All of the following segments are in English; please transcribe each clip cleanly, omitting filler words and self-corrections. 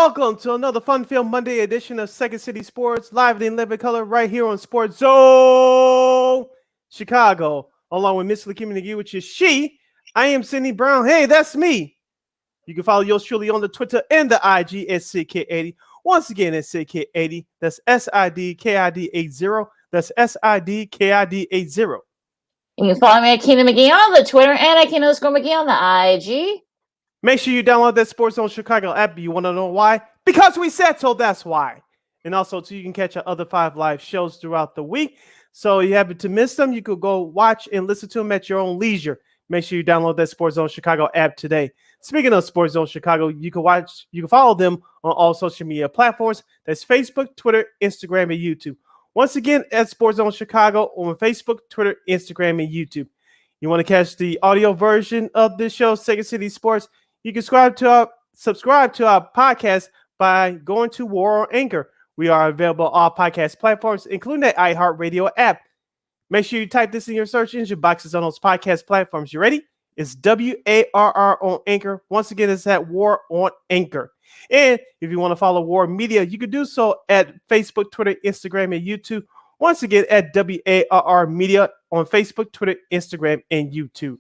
Welcome to another fun-filled Monday edition of Second City Sports, live in living color, right here on Sports Zone Chicago, along with Miss Lakeena and Sid, which is she. I am Sydney Brown. Hey, that's me. You can follow yours truly on the Twitter and the IG at SidKid80. Once again, at SidKid80. That's SIDKID80. That's SIDKID80. You can follow me at Keenan McGee on the Twitter and at Keenan_McGee on the IG. Make sure you download that Sports Zone Chicago app. You want to know why? Because we said so, that's why. And also, too, you can catch our other 5 live shows throughout the week. So you happen to miss them, you could go watch and listen to them at your own leisure. Make sure you download that Sports Zone Chicago app today. Speaking of Sports Zone Chicago, you can follow them on all social media platforms. That's Facebook, Twitter, Instagram, and YouTube. Once again, at Sports Zone Chicago on Facebook, Twitter, Instagram, and YouTube. You want to catch the audio version of this show, Second City Sports? You can subscribe to our podcast by going to War on Anchor. We are available on all podcast platforms, including the iHeartRadio app. Make sure you type this in your search engine boxes on those podcast platforms. You ready? It's WARR on Anchor. Once again, it's at War on Anchor. And if you want to follow War Media, you can do so at Facebook, Twitter, Instagram, and YouTube. Once again, at WARR Media on Facebook, Twitter, Instagram, and YouTube.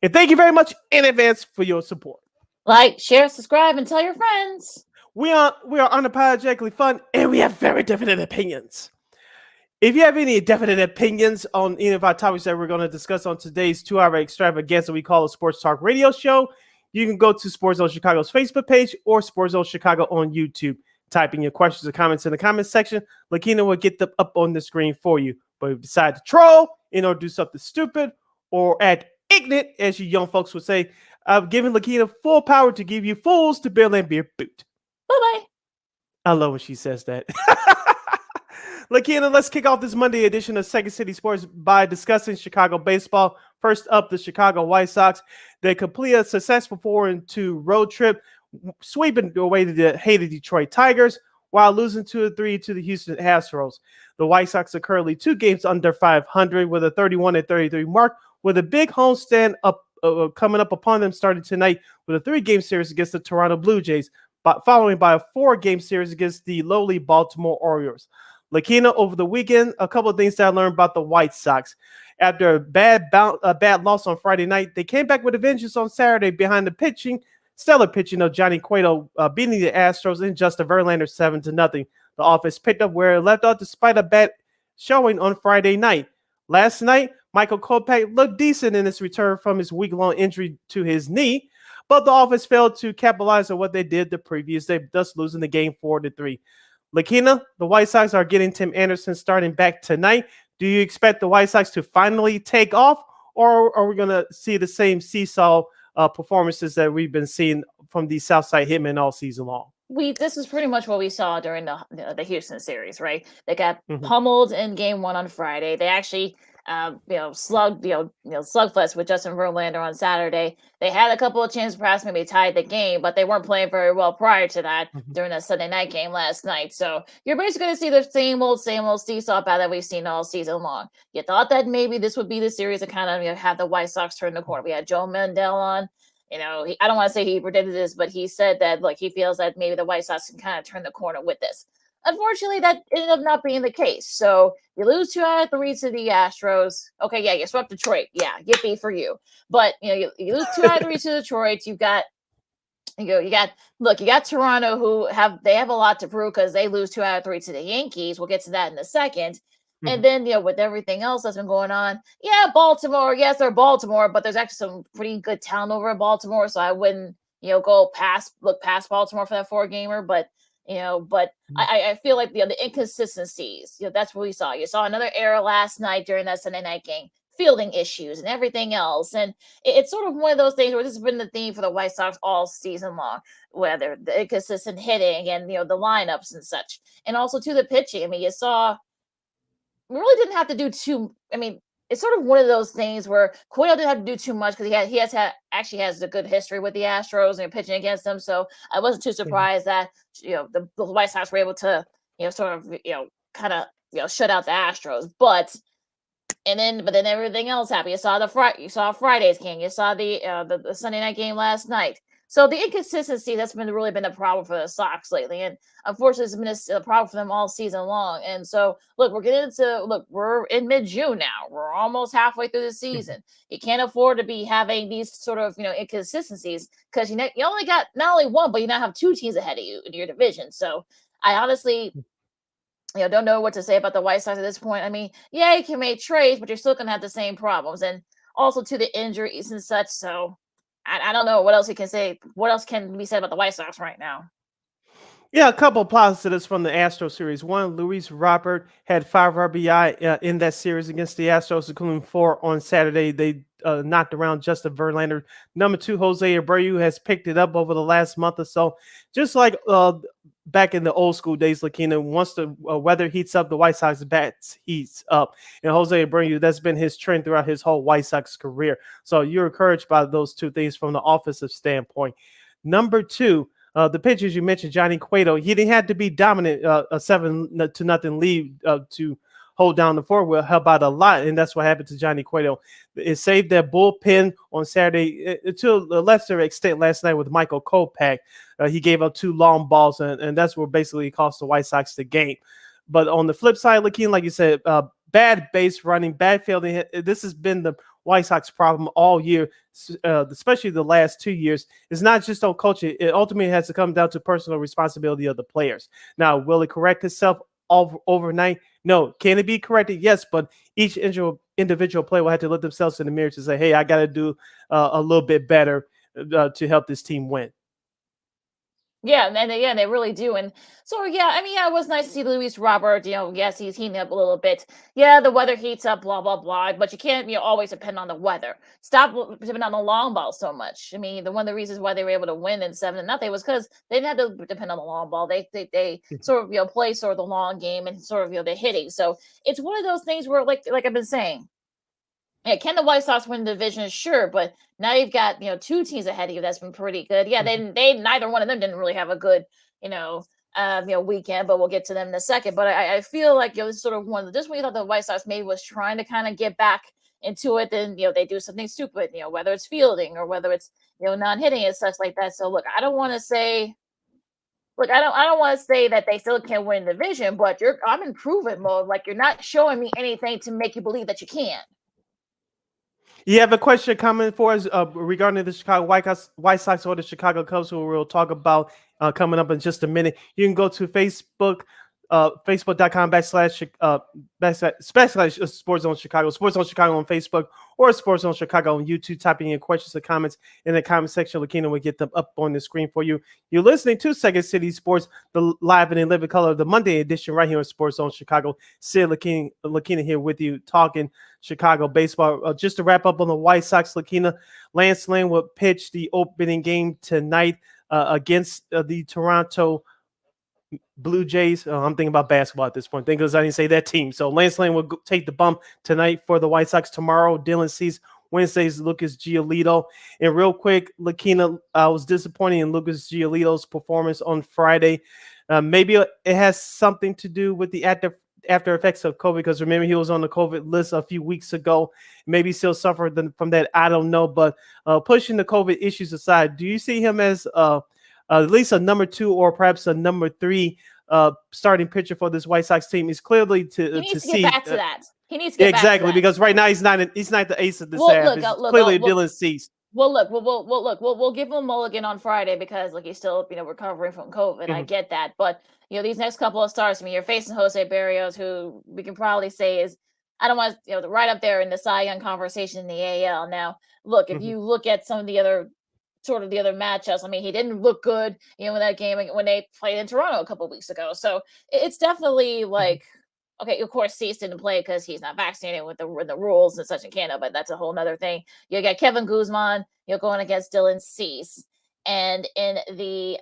And thank you very much in advance for your support. Like, share, subscribe, and tell your friends. We are unapologetically fun, and we have very definite opinions. If you have any definite opinions on any of our topics that we're going to discuss on today's 2-hour extravaganza we call a Sports Talk Radio Show, you can go to Sports Zone Chicago's Facebook page or Sports Zone Chicago on YouTube. Type in your questions or comments in the comments section. Lakeena will get them up on the screen for you. But if you decide to troll, do something stupid, or act ignorant, as you young folks would say, I've given Lakeena full power to give you fools to bill and be a boot. Bye-bye. I love when she says that. Lakeena, let's kick off this Monday edition of Second City Sports by discussing Chicago baseball. First up, the Chicago White Sox. They completed a successful 4-2 road trip, sweeping away the hated Detroit Tigers while losing 2-3 to the Houston Astros. The White Sox are currently 2 games under 500 with a 31-33 mark, with a big homestand coming up upon them starting tonight with a 3-game series against the Toronto Blue Jays, following by a 4-game series against the lowly Baltimore Orioles. Lakeena, over the weekend, a couple of things that I learned about the White Sox. After a bad loss on Friday night, they came back with a vengeance on Saturday behind the stellar pitching of Johnny Cueto, beating the Astros and Justin Verlander 7-0. The offense picked up where it left off despite a bad showing on Friday night. Last night, Michael Kopech looked decent in his return from his week-long injury to his knee, but the offense failed to capitalize on what they did the previous day, thus losing the game 4-3. Lakeena, the White Sox are getting Tim Anderson starting back tonight. Do you expect the White Sox to finally take off, or are we going to see the same seesaw performances that we've been seeing from the Southside Hitmen all season long? This is pretty much what we saw during the Houston series, right? They got pummeled in Game 1 on Friday. They actually, slugfest with Justin Verlander on Saturday. They had a couple of chances, perhaps maybe tied the game, but they weren't playing very well prior to that during that Sunday night game last night. So you're basically going to see the same old seesaw battle that we've seen all season long. You thought that maybe this would be the series to kind of have the White Sox turn the corner. We had Joe Mandel on. I don't want to say he predicted this, but he said that he feels that maybe the White Sox can kind of turn the corner with this. Unfortunately, that ended up not being the case. So you lose 2 out of 3 to the Astros. Okay, yeah, you swept Detroit. Yeah, yippee for you. But you lose 2 out of 3 to Detroit. You got Toronto, who have a lot to prove because they lose 2 out of 3 to the Yankees. We'll get to that in a second. And then, with everything else that's been going on, Baltimore, yes, they're Baltimore, but there's actually some pretty good talent over in Baltimore. So I wouldn't, look past Baltimore for that 4-gamer. But I feel like the inconsistencies, that's what we saw. You saw another error last night during that Sunday night game, fielding issues and everything else. And it's sort of one of those things where this has been the theme for the White Sox all season long, whether the inconsistent hitting and, the lineups and such. And also to the pitching. I mean, you saw, we really didn't have to do it's sort of one of those things where Cueto didn't have to do too much because he has a good history with the Astros and pitching against them. So I wasn't too surprised that the White Sox were able to shut out the Astros. But then everything else happened. You saw Friday's game. You saw the Sunday night game last night. So the inconsistency that's really been a problem for the Sox lately, and unfortunately, it's been a problem for them all season long. And so, look, we're in mid-June now. We're almost halfway through the season. You can't afford to be having these sort of inconsistencies because you only got not only one, but you now have two teams ahead of you in your division. So I honestly don't know what to say about the White Sox at this point. I mean, yeah, you can make trades, but you're still gonna have the same problems, and also to the injuries and such. So I don't know what else you can say. What else can be said about the White Sox right now? Yeah, a couple of positives from the Astro series. One, Luis Robert had 5 RBI in that series against the Astros, including 4 on Saturday. They knocked around Justin Verlander. Number 2, Jose Abreu has picked it up over the last month or so. Just like back in the old school days, Lakeena, once the weather heats up, the White Sox bats heats up. And Jose Abreu, that's been his trend throughout his whole White Sox career. So you're encouraged by those two things from the offensive standpoint. Number 2, the pitchers you mentioned, Johnny Cueto, he didn't have to be dominant, a 7-0 lead to hold down the forward will help out a lot, and that's what happened to Johnny Cueto. It saved their bullpen on Saturday to a lesser extent last night with Michael Kopech. He gave up 2 long balls, and that's what basically cost the White Sox the game. But on the flip side, Lakeem, like you said, bad base running, bad fielding. This has been the White Sox problem all year, especially the last 2 years. It's not just on coaching. It ultimately has to come down to personal responsibility of the players. Now, will it correct itself overnight? No. Can it be corrected? Yes, but each individual player will have to look themselves in the mirror to say, hey, I got to do a little bit better to help this team win. Yeah, and they really do. And so yeah, I mean, yeah, it was nice to see Luis Robert. Yes, he's heating up a little bit. Yeah, the weather heats up, blah blah blah. But you can't always depend on the weather. Stop depending on the long ball so much. I mean, one of the reasons why they were able to win in 7-0 was because they didn't have to depend on the long ball. They sort of play sort of the long game and sort of the hitting. So it's one of those things where like I've been saying. Yeah, can the White Sox win the division? Sure, but now you've got two teams ahead of you that's been pretty good. Yeah, they neither one of them didn't really have a good weekend, but we'll get to them in a second. But I feel like this is sort of one of just when you thought the White Sox maybe was trying to kind of get back into it, then they do something stupid, whether it's fielding or whether it's non-hitting and such like that. So look, I don't want to say. Look, I don't want to say that they still can't win the division, but I'm in prove-it mode. Like you're not showing me anything to make you believe that you can. You have a question coming for us regarding the Chicago White Sox or the Chicago Cubs, who we'll talk about coming up in just a minute. You can go to Facebook, facebook.com/backslash Sports Zone Chicago, Sports Zone Chicago on Facebook, or Sports Zone Chicago on YouTube. Type in your questions or comments in the comment section. Lakeena will get them up on the screen for you. You're listening to Second City Sports, the live and in living color of the Monday edition, right here on Sports Zone Chicago. Sid Lakeena here with you, talking Chicago baseball. Just to wrap up on the White Sox, Lakeena, Lance Lynn will pitch the opening game tonight against the Toronto Blue Jays. I'm thinking about basketball at this point. Because I didn't say that team. So Lance Lynn will take the bump tonight for the White Sox. Tomorrow, Dylan Cease. Wednesday's Lucas Giolito. And real quick, Lakeena, I was disappointed in Lucas Giolito's performance on Friday. Maybe it has something to do with the after effects of COVID, because remember, he was on the COVID list a few weeks ago. Maybe still suffered from that. I don't know. But pushing the COVID issues aside, do you see him as at least a number 2 or perhaps a number 3 starting pitcher for this White Sox team? Is clearly he needs to get back to that. He needs to get exactly back to that. Because right now he's not the ace of this half. Clearly Dylan Cease. Well, look, we'll give him a mulligan on Friday because he's still recovering from COVID. Mm-hmm. I get that, but these next couple of starts, I mean, you're facing Jose Berrios, who we can probably say is, I don't want to right up there in the Cy Young conversation in the AL. Now, look, if you look at some of the other matchups, I mean, he didn't look good, in that game when they played in Toronto a couple of weeks ago. So it's definitely like, okay, of course, Cease didn't play because he's not vaccinated with the rules and such in Canada, but that's a whole nother thing. You got Kevin Guzman, going against Dylan Cease, and in the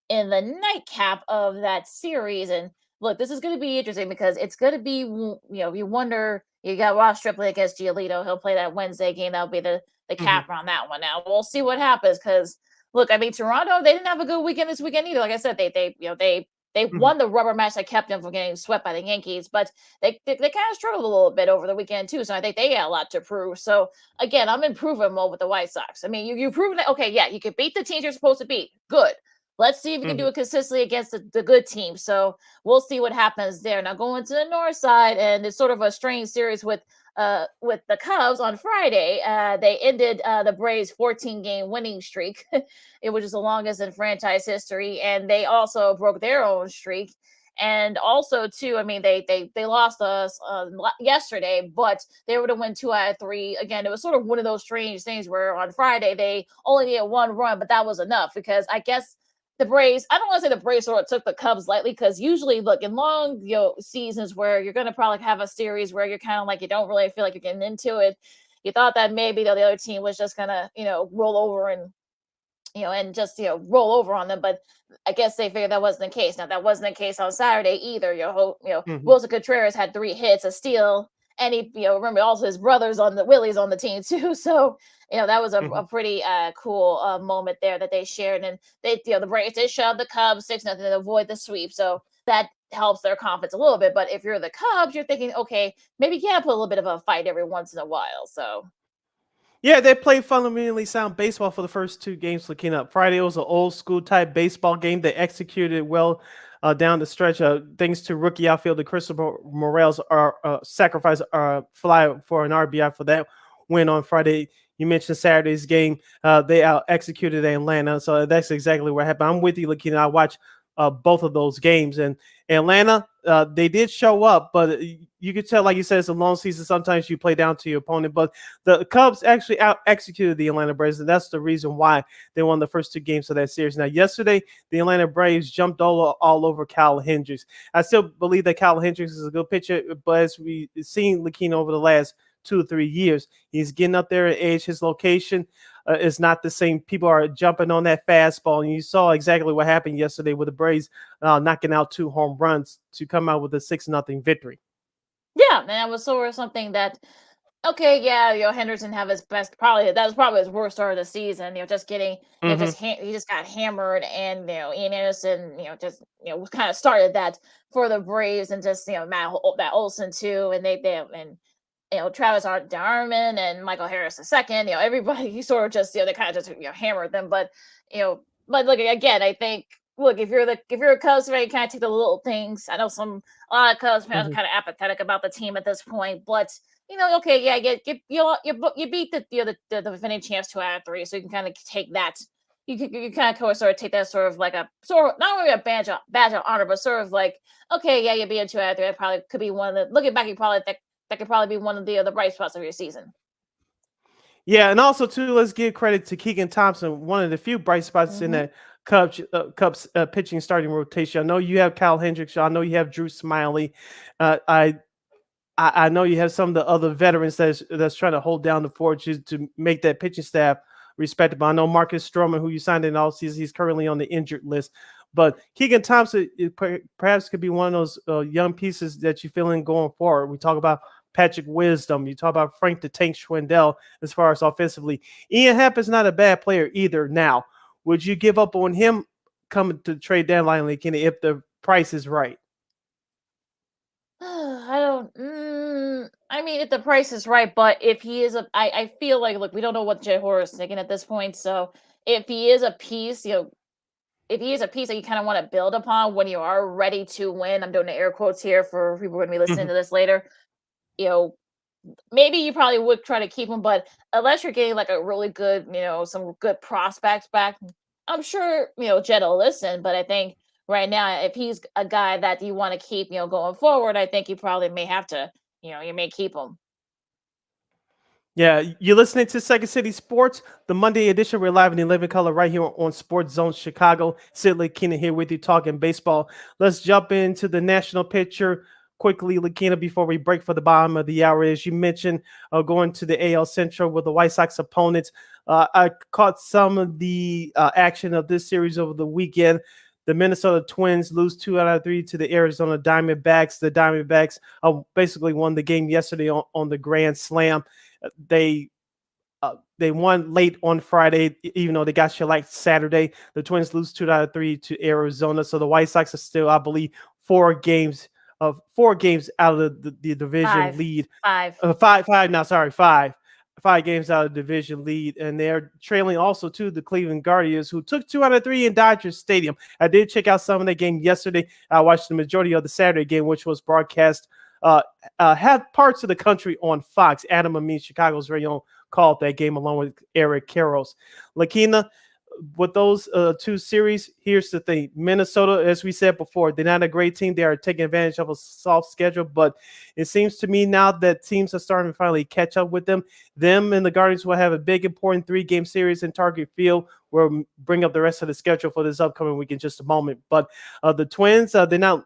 in the nightcap of that series. And look, this is going to be interesting because it's going to be, you wonder. You got Ross Stripling against Giolito. He'll play that Wednesday game. That'll be the cap on that one. Now we'll see what happens because look, I mean, Toronto, they didn't have a good weekend this weekend either. Like I said, they They Mhm. won the rubber match that kept them from getting swept by the Yankees, but they kind of struggled a little bit over the weekend too. So I think they got a lot to prove. So again, I'm in improvement mode with the White Sox. I mean, you've proven that okay, yeah, you can beat the teams you're supposed to beat. Good. Let's see if we can do Mhm. it consistently against the good team. So we'll see what happens there. Now going to the north side, and it's sort of a strange series with the Cubs on Friday. They ended the Braves' 14-game winning streak, which is the longest in franchise history, and they also broke their own streak. And also, too, I mean, they lost us yesterday, but they were to win 2 out of 3. Again, it was sort of one of those strange things where on Friday they only needed 1 run, but that was enough because I guess the Braves, I don't want to say the Braves sort of took the Cubs lightly because usually, look, in long seasons where you're going to probably have a series where you're kind of like you don't really feel like you're getting into it, you thought that maybe the other team was just going to, roll over and just roll over on them. But I guess they figured that wasn't the case. Now that wasn't the case on Saturday either. Mhm. Wilson Contreras had 3 hits, a steal, and he remember also his brothers on the Willie's on the team too. So that was a Mhm. pretty cool moment there that they shared. And they the Braves did shove the Cubs 6-0 to avoid the sweep. So that helps their confidence a little bit. But if you're the Cubs, you're thinking, okay, maybe you can put a little bit of a fight every once in a while. So Yeah, they played fundamentally sound baseball for the first 2 games. Looking up Friday, it was an old school type baseball game. They executed well down the stretch. Thanks to rookie outfielder Christopher Morel's sacrifice fly for an RBI for that win on Friday. You mentioned Saturday's game. They out executed Atlanta, so that's exactly what happened. I'm with you, Lakeena. I watched both of those games, and Atlanta, they did show up, but you could tell, like you said, it's a long season. Sometimes you play down to your opponent, but the Cubs actually out executed the Atlanta Braves, and that's the reason why they won the first 2 games of that series. Now, yesterday, the Atlanta Braves jumped all over Kyle Hendricks. I still believe that Kyle Hendricks is a good pitcher, but as we've seen Lakeena over the last 2 or 3 years, he's getting up there in age. His location is not the same. People are jumping on that fastball, and you saw exactly what happened yesterday with the Braves knocking out 2 home runs to come out with a 6-0 victory. yeah, and that was sort of something that okay, yeah, Henderson have his best. Probably that was probably his worst start of the season. Just getting, Hmm. he just got hammered, and Ian Anderson, just kind of started that for the Braves, and just Matt Olson too, and they and Travis Darman and Michael Harris II. Everybody he sort of just they kind of just hammered them, but you know, but look again, I think. Look, if you're a Cubs fan, you kind of take the little things. I know a lot of Cubs fans are Hmm. kind of apathetic about the team at this point, but okay, yeah, you beat the defending champs 2 out of 3, so you can kind of take that. You kind of sort of take that sort of like a sort of not really a badge of honor, but sort of like okay, yeah, you beat a 2 out of 3. That probably could be one of the looking back. You probably that could probably be one of the bright spots of your season. Yeah, and also too, let's give credit to Keegan Thompson, one of the few bright spots in Hmm. that Cubs pitching starting rotation. I know you have Kyle Hendricks. I know you have Drew Smiley. Uh, I, I know you have some of the other veterans that's trying to hold down the fort to make that pitching staff respectable. I know Marcus Stroman, who you signed in all season, he's currently on the injured list. But Keegan Thompson perhaps could be one of those young pieces that you feel in going forward. We talk about Patrick Wisdom. You talk about Frank the Tank Schwindel as far as offensively. Ian Happ is not a bad player either. Now, would you give up on him coming to the trade deadline, like, if the price is right? I don't. I mean, if the price is right, but if he is I feel like look, we don't know what Jay Horace is thinking at this point. So if he is a piece, if he is a piece that you kind of want to build upon when you are ready to win, I'm doing the air quotes here for people who are going to be listening Mhm. to this later. You know, maybe you probably would try to keep him, but unless you're getting like a really good, some good prospects back, I'm sure Jed will listen. But I think right now, if he's a guy that you want to keep, going forward, I think you probably may have to, you may keep him. Yeah, you're listening to Second City Sports, the Monday edition. We're live in the living color right here on Sports Zone Chicago. Sid Lakeena here with you talking baseball. Let's jump into the national picture quickly, Lakeena, before we break for the bottom of the hour. As you mentioned, going to the AL Central with the White Sox opponents. I caught some of the action of this series over the weekend. The Minnesota Twins lose 2 out of 3 to the Arizona Diamondbacks. The Diamondbacks basically won the game yesterday on the Grand Slam. They they won late on Friday, even though they got shellacked Saturday. The Twins lose 2 out of 3 to Arizona, so the White Sox are still, I believe, 4 games out of the division Five, lead. five. Five. Now, sorry, 5 games out of division lead, and they're trailing also to the Cleveland Guardians, who took 2 out of 3 in Dodgers Stadium. I did check out some of the game yesterday. I watched the majority of the Saturday game, which was broadcast had parts of the country on Fox. Adam Amin, Chicago's very own, called that game along with Eric Karros. Lakeena, with those 2 series, here's the thing. Minnesota, as we said before, they're not a great team. They are taking advantage of a soft schedule, but it seems to me now that teams are starting to finally catch up with them. Them and the Guardians will have a big, important 3-game series in Target Field. We'll bring up the rest of the schedule for this upcoming week in just a moment. But the Twins, they're not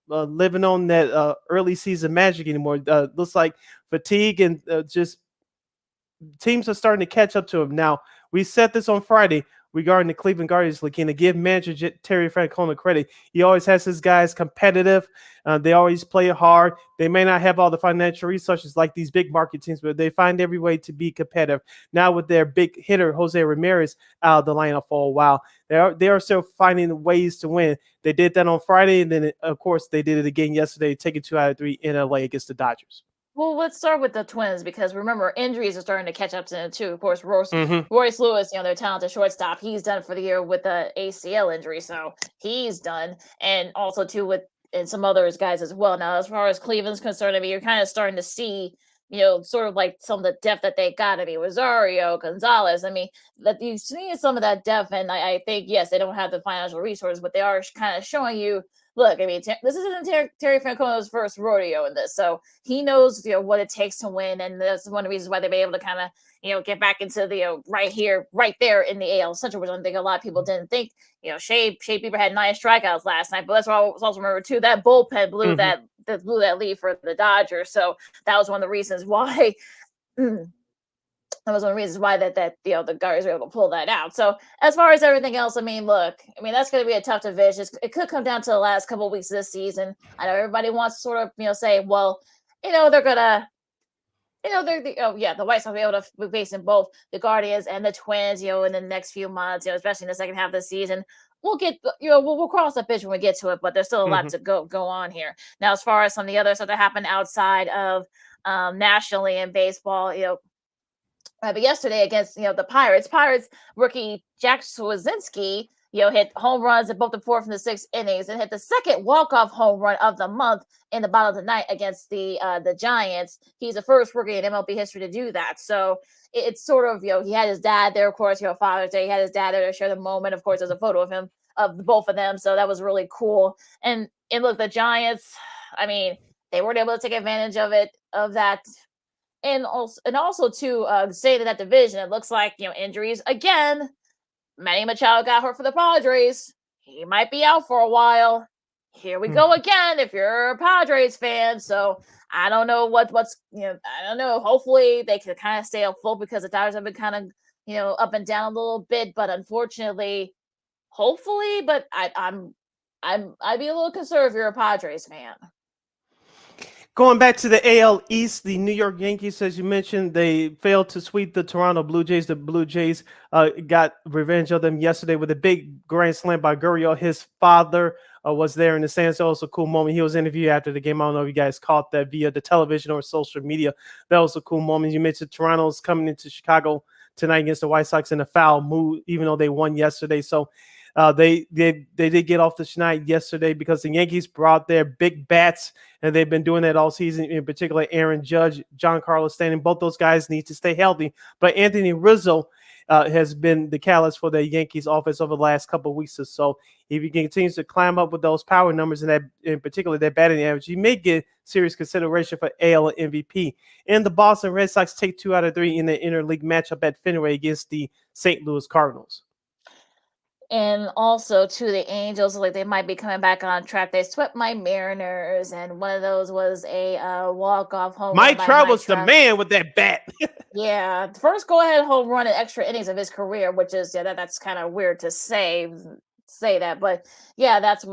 living on that early season magic anymore. Looks like fatigue and just teams are starting to catch up to them. Now, we said this on Friday regarding the Cleveland Guardians, Lakeena. Give manager Terry Francona credit. He always has his guys competitive. They always play hard. They may not have all the financial resources like these big market teams, but they find every way to be competitive. Now with their big hitter, Jose Ramirez, out of the lineup for a while, they are still finding ways to win. They did that on Friday, and then, of course, they did it again yesterday, taking 2 out of 3 in LA against the Dodgers. Well, let's start with the Twins because remember injuries are starting to catch up to them too. Of course, Mm-hmm. Royce Lewis, their talented shortstop, he's done for the year with the ACL injury, so he's done, and also too with and some others guys as well. Now, as far as Cleveland's concerned, I mean, you're kind of starting to see, sort of like some of the depth that they got. I mean, Rosario, Gonzalez. I mean, that you've seen some of that depth, and I think yes, they don't have the financial resources, but they are kind of showing you. Look, I mean, this isn't Terry Francona's first rodeo in this, so he knows what it takes to win, and that's one of the reasons why they've been able to kind of get back into the right here, right there in the AL Central, which I think a lot of people didn't think. Shea Bieber had 9 strikeouts last night, but that's what I also remember too. That bullpen blew that lead for the Dodgers, so that was one of the reasons why. That was one of the reasons why that the Guardians were able to pull that out. So as far as everything else, I mean, look, that's going to be a tough division. It could come down to the last couple of weeks of this season. I know everybody wants to sort of say, well, they're gonna, the White Sox will be able to be facing both the Guardians and the Twins, in the next few months, especially in the second half of the season. We'll get, we'll cross that bridge when we get to it, but there's still a lot to go on here. Now, as far as some of the other stuff that happened outside of nationally in baseball, but yesterday against the Pirates rookie Jack Swazinski hit home runs in both the 4th and the 6th innings and hit the second walk-off home run of the month in the bottom of the ninth against the Giants. He's the first rookie in MLB history to do that. So it's sort of he had his dad there, of course. Father's Day, he had his dad there to share the moment. Of course, there's a photo of him of both of them, so that was really cool. And look, the Giants, I mean, they weren't able to take advantage of that. And also to say that division, it looks like injuries again. Manny Machado got hurt for the Padres. He might be out for a while. Here we go again. If you're a Padres fan, so I don't know what's I don't know. Hopefully they can kind of stay afloat because the Dodgers have been kind of up and down a little bit. But unfortunately, hopefully, but I'd be a little concerned if you're a Padres fan. Going back to the AL East, the New York Yankees, as you mentioned, they failed to sweep the Toronto Blue Jays. The Blue Jays got revenge of them yesterday with a big grand slam by Gurriel. His father was there in the stands. That was a cool moment. He was interviewed after the game. I don't know if you guys caught that via the television or social media. That was a cool moment. You mentioned Toronto's coming into Chicago tonight against the White Sox in a foul mood, even though they won yesterday. So they did get off the schneid yesterday because the Yankees brought their big bats, and they've been doing that all season. In particular, Aaron Judge, Giancarlo Stanton, both those guys need to stay healthy. But Anthony Rizzo has been the catalyst for the Yankees offense over the last couple of weeks or so. If he continues to climb up with those power numbers and that, in particular, that batting average, he may get serious consideration for AL MVP. And the Boston Red Sox take 2 out of 3 in the interleague matchup at Fenway against the St. Louis Cardinals. And also to the Angels, like they might be coming back on track. They swept my Mariners, and one of those was a walk-off home run. Mike Trout was the man with that bat. Yeah, first go-ahead home run in extra innings of his career, which is that's kind of weird to say. say that, but yeah, that's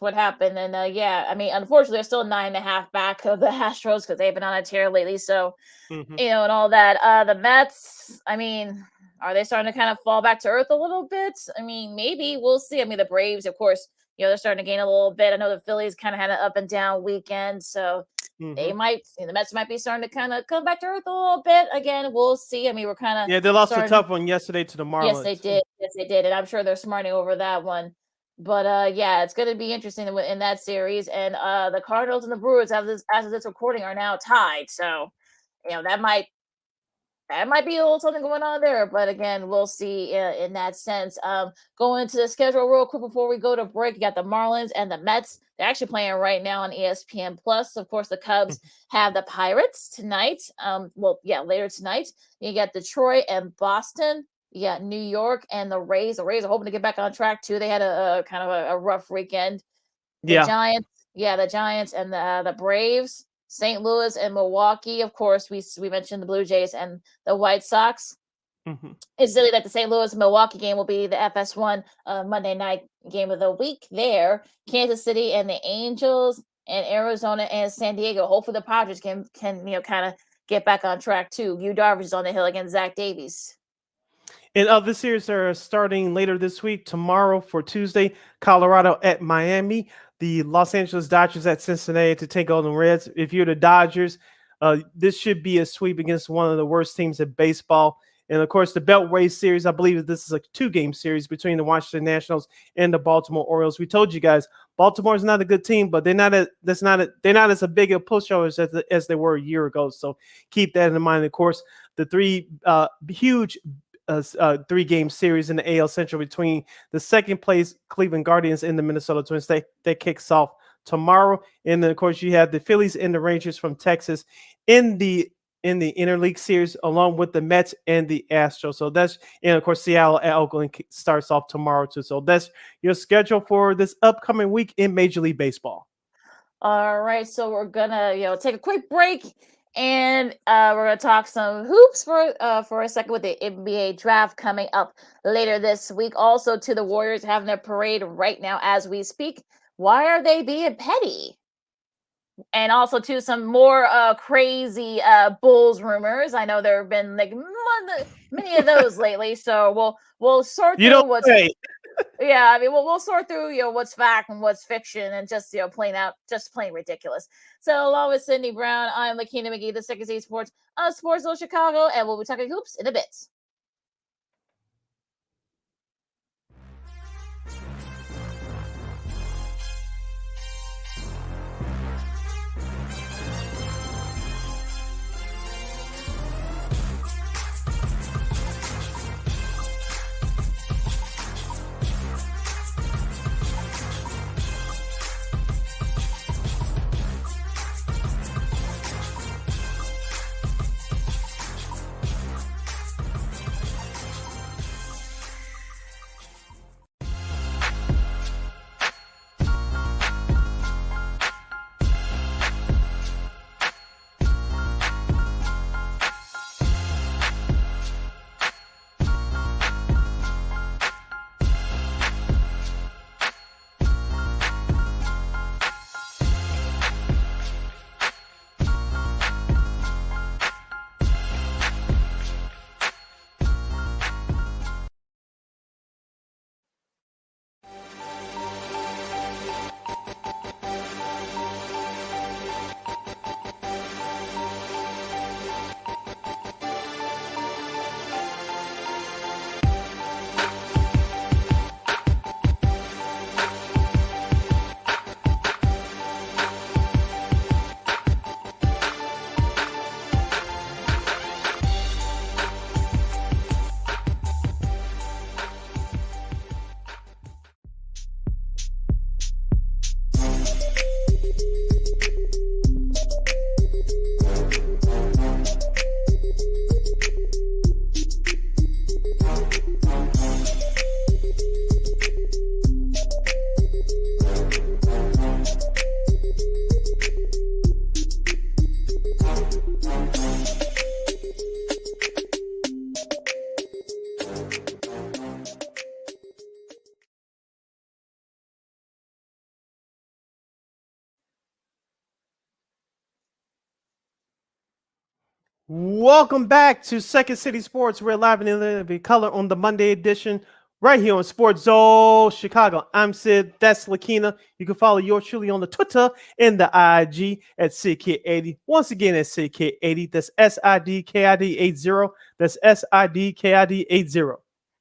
what happened. And yeah, I mean, unfortunately, they're still 9.5 back of the Astros because they've been on a tear lately. So Mhm. and all that. The Mets, I mean, are they starting to kind of fall back to earth a little bit? I mean, maybe we'll see. I mean, the Braves, of course, they're starting to gain a little bit. I know the Phillies kind of had an up and down weekend, so they Mhm. might, the Mets might be starting to kind of come back to earth a little bit again. We'll see. I mean, we're kind of Yeah, they lost a starting. tough one yesterday to the Yes, they Marlins. did. Yes, they did, and I'm sure they're smarting over that one. But yeah, it's going to be interesting in that series. And the Cardinals and the Brewers, as of this recording, are now tied. So that might be a little something going on there, but again, we'll see in that sense. Going into the schedule real quick before we go to break, you got the Marlins and the Mets. They're actually playing right now on ESPN Plus. Of course, the Cubs have the Pirates tonight. Well, yeah, later tonight. You got Detroit and Boston. You got New York and the Rays. The Rays are hoping to get back on track too. They had a kind of a rough weekend. The Yeah. Giants, yeah, the Giants and the Braves, St. Louis and Milwaukee. Of course, we mentioned the Blue Jays and the White Sox. Mhm. It's silly that the St. Louis Milwaukee game will be the FS1 Monday night game of the week there. Kansas City and the Angels and Arizona and San Diego. Hopefully the Padres can kind of get back on track too. Yu Darvish is on the hill against Zach Davies. And other series are starting later this week. Tomorrow for Tuesday, Colorado at Miami, the Los Angeles Dodgers at Cincinnati to take on the Reds. If you're the Dodgers, this should be a sweep against one of the worst teams in baseball. And of course, the Beltway series, I believe this is a 2-game series between the Washington Nationals and the Baltimore Orioles. We told you guys, Baltimore is not a good team, but they're not as a big a pushovers as they were a year ago. So keep that in mind. Of course, the three huge 3-game series in the AL Central between the second place Cleveland Guardians and the Minnesota Twins. That kicks off tomorrow. And then of course you have the Phillies and the Rangers from Texas in the interleague series, along with the Mets and the Astros. So and of course Seattle at Oakland starts off tomorrow too. So that's your schedule for this upcoming week in Major League Baseball. All right, so we're gonna take a quick break, and we're gonna talk some hoops for a second with the NBA draft coming up later this week. Also, to the Warriors having a parade right now as we speak. Why are they being petty? And also to some more crazy Bulls rumors. I know there have been like many of those lately, so we'll sort You through don't what's. say. Yeah, I mean, we'll sort through what's fact and what's fiction, and just plain ridiculous. So, along with Sydney Brown, I'm Lakeena McGee, the Second City Sports on Sportsville Chicago, and we'll be talking hoops in a bit. Welcome back to Second City Sports. We're live and in living color on the Monday edition, right here on Sports Zone Chicago. I'm Sid. That's Lakeena. You can follow yours truly on the Twitter and the IG at SidKid80. Once again, at SidKid80. That's SIDKID80. That's SIDKID80.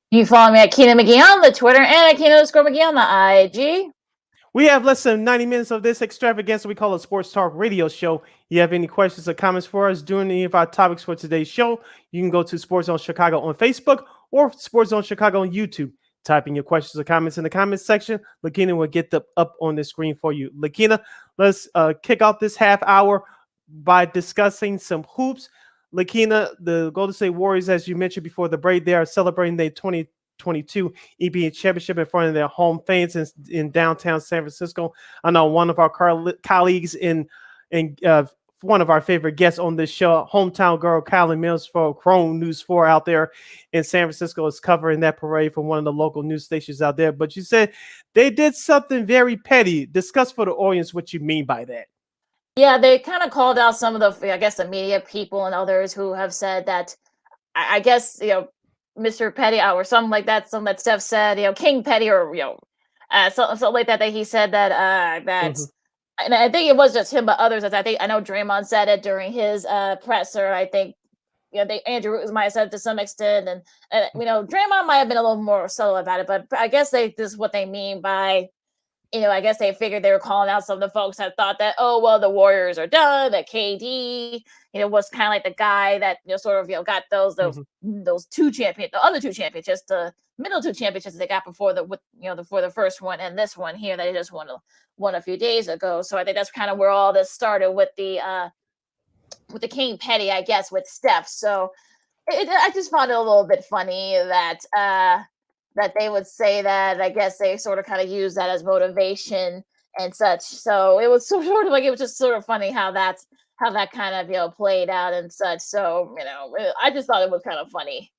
You can follow me at Keena McGee on the Twitter and at Keena_McGee on the IG. We have less than 90 minutes of this extravaganza we call a sports talk radio show. You have any questions or comments for us during any of our topics for today's show, you can go to Sports Zone Chicago on Facebook or Sports Zone Chicago on YouTube. Type in your questions or comments in the comments section. Lakeena will get them up on the screen for you. Lakeena, let's kick off this half hour by discussing some hoops. Lakeena, the Golden State Warriors, as you mentioned before the break, they are celebrating their 2022 EBA championship in front of their home fans in downtown San Francisco. I know one of our colleagues in one of our favorite guests on this show, hometown girl Kylie Mills for Chrome News 4 out there in San Francisco, is covering that parade from one of the local news stations out there. But you said they did something very petty. Discuss for the audience what you mean by that. Yeah, they kind of called out some of the, I guess, the media people and others who have said that, I guess, Mr. Petty or something like that, something that Steph said, King Petty or, something like that he said that, and I think it was just him, but others, I know Draymond said it during his presser. I think, Andrew might have said it to some extent, and Draymond might have been a little more subtle about it, but I guess this is what they mean by, I guess they figured they were calling out some of the folks that thought that, oh, well, the Warriors are done, that KD, was kind of like the guy that, sort of, got those two champions, the other two championships, the middle two championships they got before before the first one and this one here that they just won a few days ago. So I think that's kind of where all this started with the King Petty, I guess, with Steph. So I just found it a little bit funny that they would say that. I guess they sort of kind of use that as motivation and such. So it was sort of like, it was just sort of funny how that kind of, played out and such. So, I just thought it was kind of funny.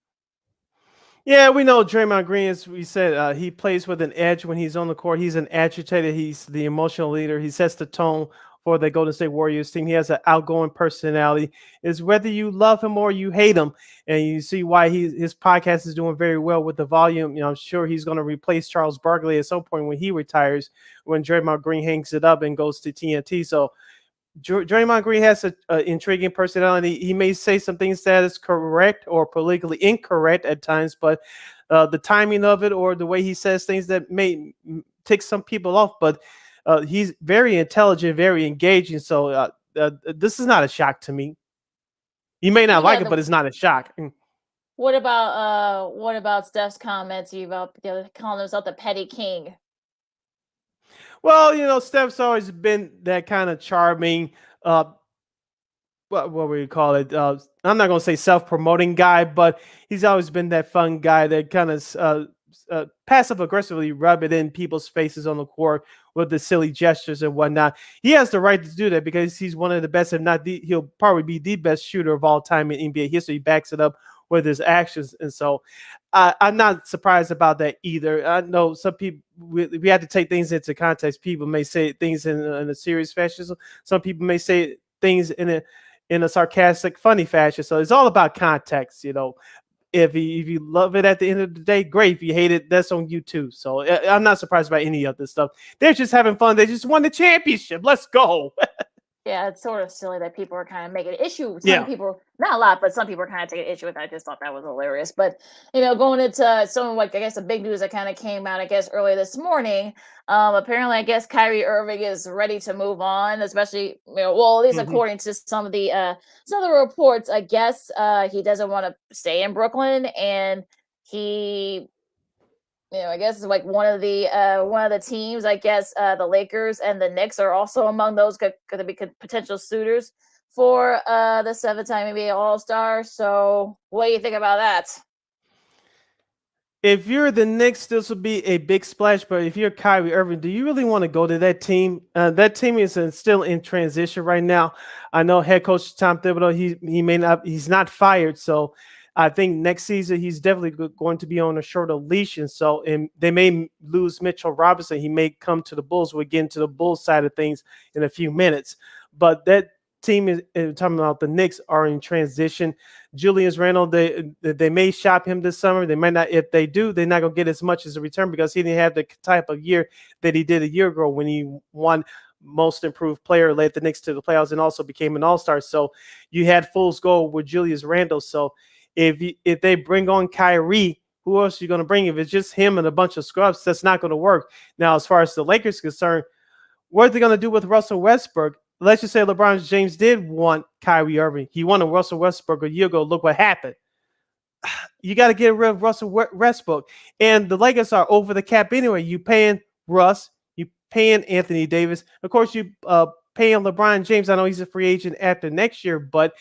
Yeah, we know Draymond Green, as we said, he plays with an edge when he's on the court. He's an agitator. He's the emotional leader. He sets the tone for the Golden State Warriors team. He has an outgoing personality. It's whether you love him or you hate him. And you see why his podcast is doing very well with the volume. I'm sure he's going to replace Charles Barkley at some point when he retires, when Draymond Green hangs it up and goes to TNT. So Draymond Green has an intriguing personality. He may say some things that is correct or politically incorrect at times, but the timing of it or the way he says things that may tick some people off. But he's very intelligent, very engaging. So this is not a shock to me. You may not like it, but it's not a shock. What about Steph's comments about calling himself the Petty King? Well, Steph's always been that kind of charming, what we call it. I'm not gonna say self-promoting guy, but he's always been that fun guy that kind of passive aggressively rub it in people's faces on the court with the silly gestures and whatnot. He has the right to do that because he's one of the best, if not he'll probably be the best shooter of all time in NBA history. He backs it up with his actions, and so I'm not surprised about that either. I know some people, we have to take things into context. People may say things in a serious fashion. Some people may say things in a sarcastic, funny fashion. So it's all about context, If you love it at the end of the day, great. If you hate it, that's on you too. So I'm not surprised by any of this stuff. They're just having fun. They just won the championship. Let's go. Yeah, it's sort of silly that people are kind of making an issue. Some people, not a lot, but some people are kind of taking issue with that. I just thought that was hilarious. But, going into some, like, I guess the big news that kind of came out, I guess, earlier this morning, apparently, I guess Kyrie Irving is ready to move on, especially, well, at least according to some of the reports, I guess he doesn't want to stay in Brooklyn, and he I guess it's like one of the teams. I guess the Lakers and the Knicks are also among those going to be potential suitors for the 7-time NBA All-Star. So, what do you think about that? If you're the Knicks, this would be a big splash. But if you're Kyrie Irving, do you really want to go to that team? That team is still in transition right now. I know head coach Tom Thibodeau, he's not fired, so I think next season he's definitely going to be on a shorter leash, and they may lose Mitchell Robinson. He may come to the Bulls. We'll get into the Bulls side of things in a few minutes, but that team is talking about the Knicks are in transition. Julius Randle, they may shop him this summer. They might not. If they do, they're not gonna get as much as a return because he didn't have the type of year that he did a year ago when he won most improved player, led the Knicks to the playoffs, and also became an all-star. So you had fool's gold with Julius Randle. So if they bring on Kyrie, who else are you going to bring? If it's just him and a bunch of scrubs, that's not going to work. Now, as far as the Lakers concerned, what are they going to do with Russell Westbrook? Let's just say LeBron James did want Kyrie Irving. He wanted Russell Westbrook a year ago. Look what happened. You got to get rid of Russell Westbrook. And the Lakers are over the cap anyway. You paying Russ. You paying Anthony Davis. Of course, you paying LeBron James. I know he's a free agent after next year, but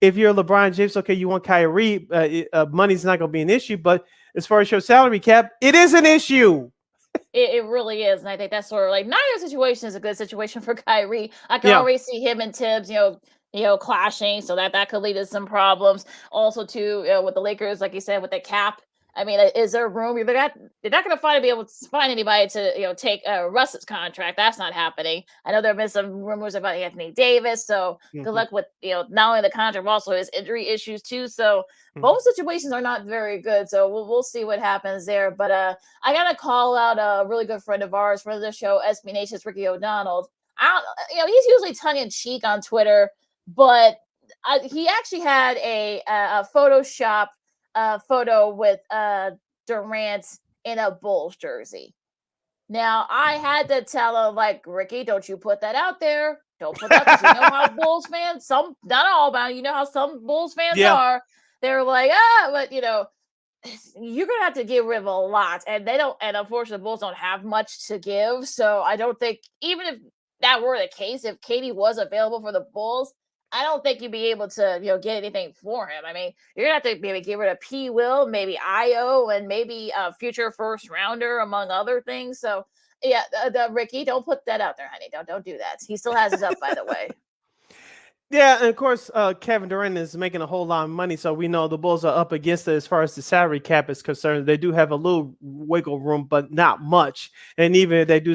if you're LeBron James, okay, you want Kyrie, money's not going to be an issue. But as far as your salary cap, it is an issue. It really is, and I think that's sort of like neither situation is a good situation for Kyrie. I can already see him and Tibbs, clashing, so that could lead to some problems. Also, too, with the Lakers, like you said, with the cap. I mean, is there room? They're not going to be able to find anybody to take Russ's contract. That's not happening. I know there have been some rumors about Anthony Davis. So good luck with not only the contract, but also his injury issues too. So both situations are not very good. So we'll see what happens there. But I gotta call out a really good friend of ours for the show, SB Nation's Ricky O'Donnell. He's usually tongue in cheek on Twitter, but he actually had a Photoshop photo with Durant in a Bulls jersey. Now I had to tell him, like, Ricky, don't you put that out there. Don't put that, because you know how Bulls fans, some, not all, but you know how some Bulls fans are. They're like, but you're gonna have to get rid of a lot, and they don't, and unfortunately the Bulls don't have much to give. So I don't think, even if that were the case, if Katie was available for the Bulls, I don't think you'd be able to, get anything for him. I mean, you're gonna have to maybe get rid of P. Will, maybe Io, and maybe a future first rounder, among other things. So, yeah, Ricky, don't put that out there, honey. Don't do that. He still has his up, by the way. Yeah, and of course, Kevin Durant is making a whole lot of money, so we know the Bulls are up against it as far as the salary cap is concerned. They do have a little wiggle room, but not much. And even if they do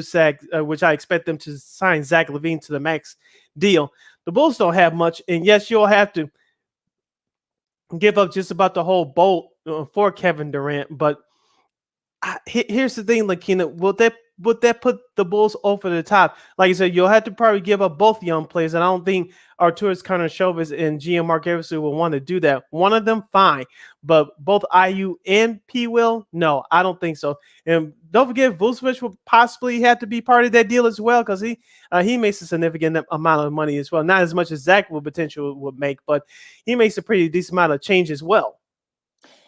which I expect them to sign Zach LaVine to the max deal, the Bulls don't have much. And yes, you'll have to give up just about the whole boat for Kevin Durant. But here's the thing, Lakeena, would that put the Bulls over the top? Like I said, you'll have to probably give up both young players, and I don't think Arturas Karnisovas and GM Mark Eversley will want to do that. One of them, fine, but both IU and P. Will, no, I don't think so. And don't forget, Vucevic will possibly have to be part of that deal as well, because he makes a significant amount of money as well. Not as much as Zach would make, but he makes a pretty decent amount of change as well.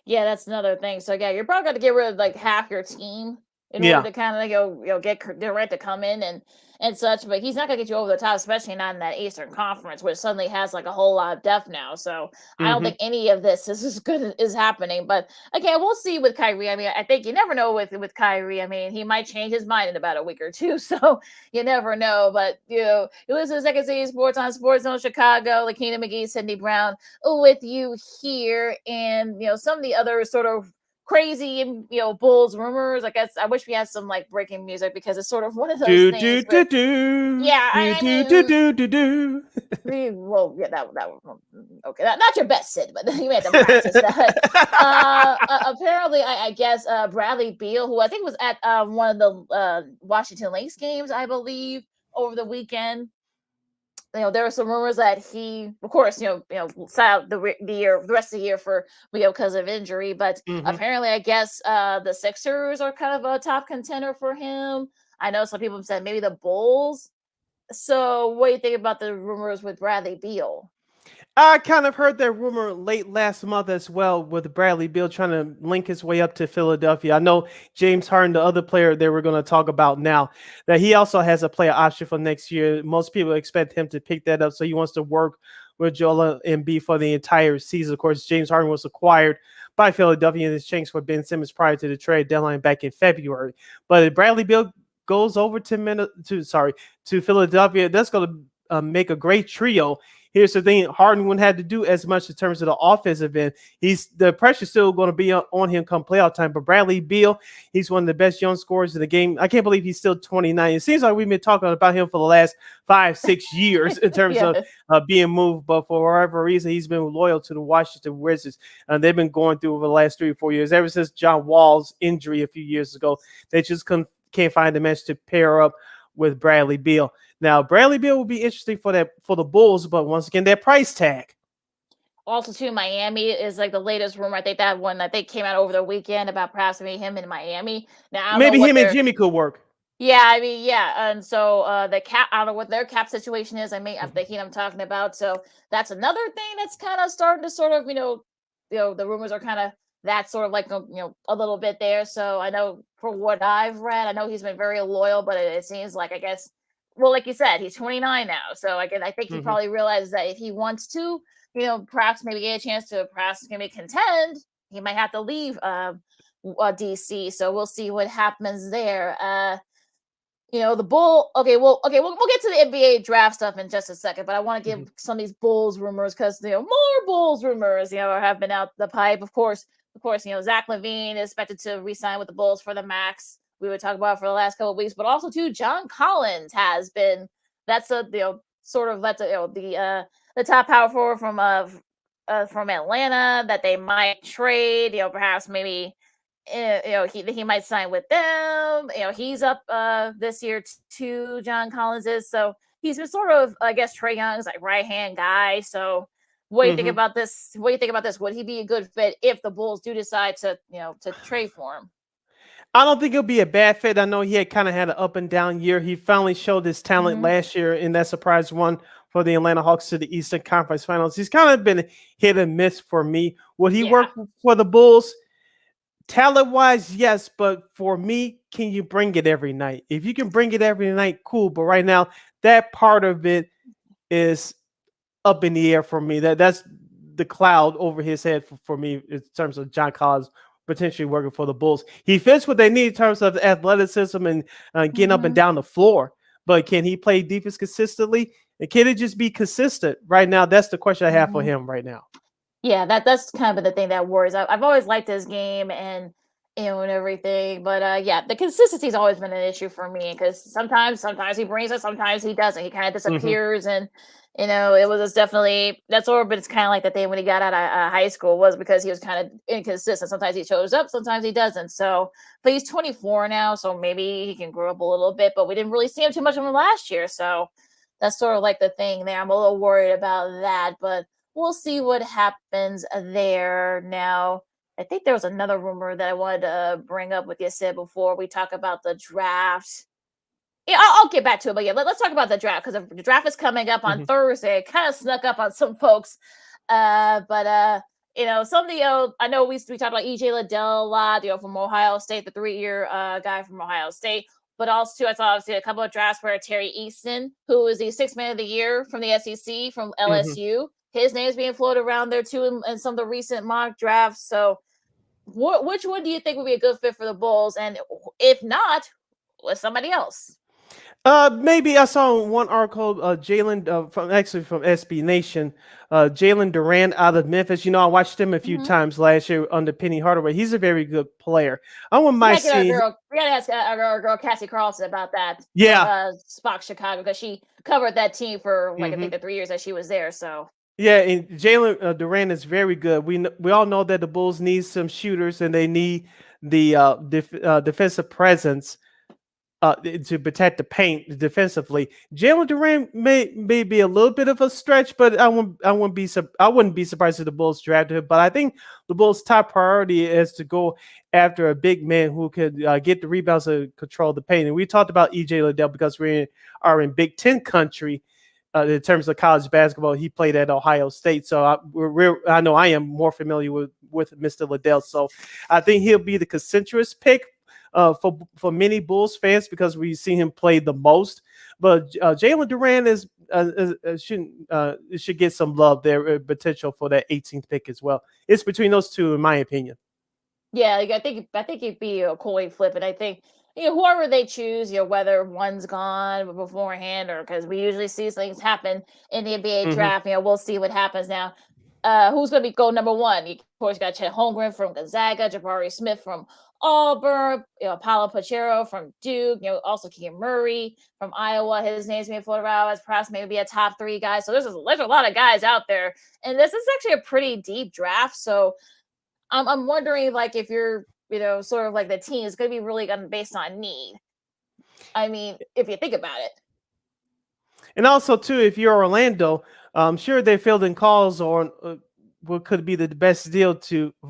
Yeah, that's another thing. So yeah, you're probably going to get rid of like half your team in order to kind of get Durant to come in and such, but he's not going to get you over the top, especially not in that Eastern Conference, which suddenly has like a whole lot of depth now. So I don't think any of this is happening. But again, we'll see with Kyrie. I mean, I think you never know with Kyrie. I mean, he might change his mind in about a week or two, so you never know. But you listen to Second City Sports on Sports Zone Chicago. Lakeena McGee, Cindy Brown with you here, and some of the other sort of crazy, Bulls rumors. I guess I wish we had some like breaking music, because it's sort of one of those things. Yeah, I mean, well, yeah, that okay. Not your best, Sid, but you had to practice that. Apparently, I guess Bradley Beal, who I think was at one of the Washington Lakes games, I believe, over the weekend. There were some rumors that he, of course, sat out the rest of the year for because of injury. But apparently, I guess the Sixers are kind of a top contender for him. I know some people have said maybe the Bulls. So, what do you think about the rumors with Bradley Beal? I kind of heard that rumor late last month as well, with Bradley Beal trying to link his way up to Philadelphia. I know James Harden, the other player that we're going to talk about now, that he also has a player option for next year. Most people expect him to pick that up, so he wants to work with Joel Embiid for the entire season. Of course, James Harden was acquired by Philadelphia in exchange for Ben Simmons prior to the trade deadline back in February. But if Bradley Beal goes over to Philadelphia, that's going to make a great trio here's the thing: Harden wouldn't have to do as much in terms of the offensive end. He's the pressure's still going to be on him come playoff time. But Bradley Beal, he's one of the best young scorers in the game. I can't believe he's still 29. It seems like we've been talking about him for the last 5-6 years in terms of Yeah. being moved, but for whatever reason, he's been loyal to the Washington Wizards. And they've been going through over the last 3 or 4 years, ever since John Wall's injury a few years ago. They just can't find the match to pair up with Bradley Beal. Now, Bradley Beal will be interesting for the Bulls, but once again, that price tag. Also, too, Miami is like the latest rumor. I think that one came out over the weekend about perhaps maybe him in Miami. Now I don't know Maybe what him and their Jimmy could work. yeah, I mean yeah, and so the cap I don't know what their cap situation is. I'm thinking I'm talking about. So that's another thing that's kind of starting to sort of the rumors are kind of that sort of like a little bit there. So I know for what I've read, I know he's been very loyal, but it seems like I guess well, like you said, he's 29 now. So I think he Mm-hmm. probably realizes that if he wants to, perhaps maybe get a chance to perhaps maybe contend, he might have to leave DC. So we'll see what happens there. The bull. Okay, we'll get to the NBA draft stuff in just a second, but I want to Mm-hmm. give some of these Bulls rumors because more Bulls rumors have been out the pipe. Of course, Zach LaVine is expected to re-sign with the Bulls for the max. We would talk about it for the last couple of weeks, but also too, John Collins has been. That's a sort of that's the top power forward from Atlanta that they might trade. Perhaps maybe he might sign with them. He's up this year too. John Collins is so he's been sort of I guess Trae Young's like right hand guy. So what do you think Mm-hmm. about this? What do you think about this? Would he be a good fit if the Bulls do decide to trade for him? I don't think it'll be a bad fit. I know he had kind of had an up and down year. He finally showed his talent Mm-hmm. last year in that surprise run for the Atlanta Hawks to the Eastern Conference Finals. He's kind of been hit and miss for me. Would he Yeah. work for the Bulls? Talent wise, yes, but for me, can you bring it every night? If you can bring it every night, cool. But right now, that part of it is up in the air for me. That's the cloud over his head for me in terms of John Collins potentially working for the Bulls. He fits what they need in terms of athleticism and getting up and Mm-hmm. down the floor. But can he play defense consistently? And can it just be consistent right now? That's the question I have for Mm-hmm. him right now. Yeah, that's kind of the thing that worries. I've always liked his game and everything, but yeah, the consistency's always been an issue for me because sometimes he brings it, sometimes he doesn't. He kind of Hmm. disappears, and it was just definitely that's sort of. But it's kind of like the thing when he got out of high school was because he was kind of inconsistent. Sometimes he shows up, sometimes he doesn't. So, but he's 24 now, so maybe he can grow up a little bit. But we didn't really see him too much of him last year, so that's sort of like the thing there. I'm a little worried about that, but we'll see what happens there. Now, I think there was another rumor that I wanted to bring up with you, Sid, before we talk about the draft. Yeah, I'll get back to it, but yeah, let's talk about the draft because the draft is coming up on Hmm. Thursday. It kind of snuck up on some folks, but some of the I know we talked about EJ Liddell a lot, from Ohio State, the 3-year guy from Ohio State. But also, I saw obviously a couple of drafts where Terry Easton, who is the sixth man of the year from the SEC from Hmm. LSU, his name is being floated around there too in some of the recent mock drafts. So, which one do you think would be a good fit for the Bulls? And if not, with somebody else? Maybe I saw one article, Jalen from SB Nation, Jalen Duran out of Memphis. I watched him a few Mm-hmm. times last year under Penny Hardaway. He's a very good player. I wouldn't We mind gotta get our seeing. girl. We gotta ask our girl Cassie Carlson about that from Yeah. Spock Chicago because she covered that team for I think Hmm. the 3 years that she was there. So Yeah, and Jalen Duran is very good. We all know that the Bulls need some shooters and they need the defensive presence to protect the paint defensively. Jalen Durant may be a little bit of a stretch, but I wouldn't be surprised if the Bulls drafted him. But I think the Bulls' top priority is to go after a big man who could get the rebounds and control the paint. And we talked about EJ Liddell because are in Big Ten country. In terms of college basketball, he played at Ohio State, so I know I am more familiar with Mr. Liddell. So I think he'll be the consensus pick for many Bulls fans because we've seen him play the most. But Jalen Duran should get some love there, potential for that 18th pick as well. It's between those two, in my opinion. yeah, like, I think it'd be a coin flip, and I think whoever they choose, whether one's gone beforehand or because we usually see things happen in the NBA Hmm. draft. We'll see what happens now. Who's going to be goal number one? You, of course, got Chet Holmgren from Gonzaga, Jabari Smith from Auburn, Paulo Pachero from Duke, also Keegan Murray from Iowa. His name's being floated around as perhaps maybe a top 3 guy. So there's a lot of guys out there, and this is actually a pretty deep draft. So I'm wondering, like, if you're, sort of like the team is going to be really going to based on need. I mean, if you think about it. And also, too, if you're Orlando, I'm sure they're fielding calls on what could be the best deal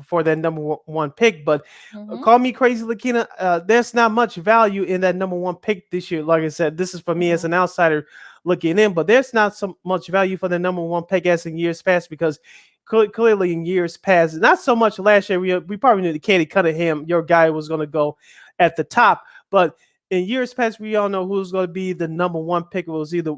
for that number 1 pick. But Hmm. call me crazy, Lakeena. There's not much value in that number 1 pick this year. Like I said, this is for me as Hmm. an outsider looking in, but there's not so much value for the number 1 pick as in years past because clearly in years past, not so much last year. We probably knew the Katie Cunningham, your guy, was going to go at the top, but in years past, we all know who's going to be the number 1 pick. It was either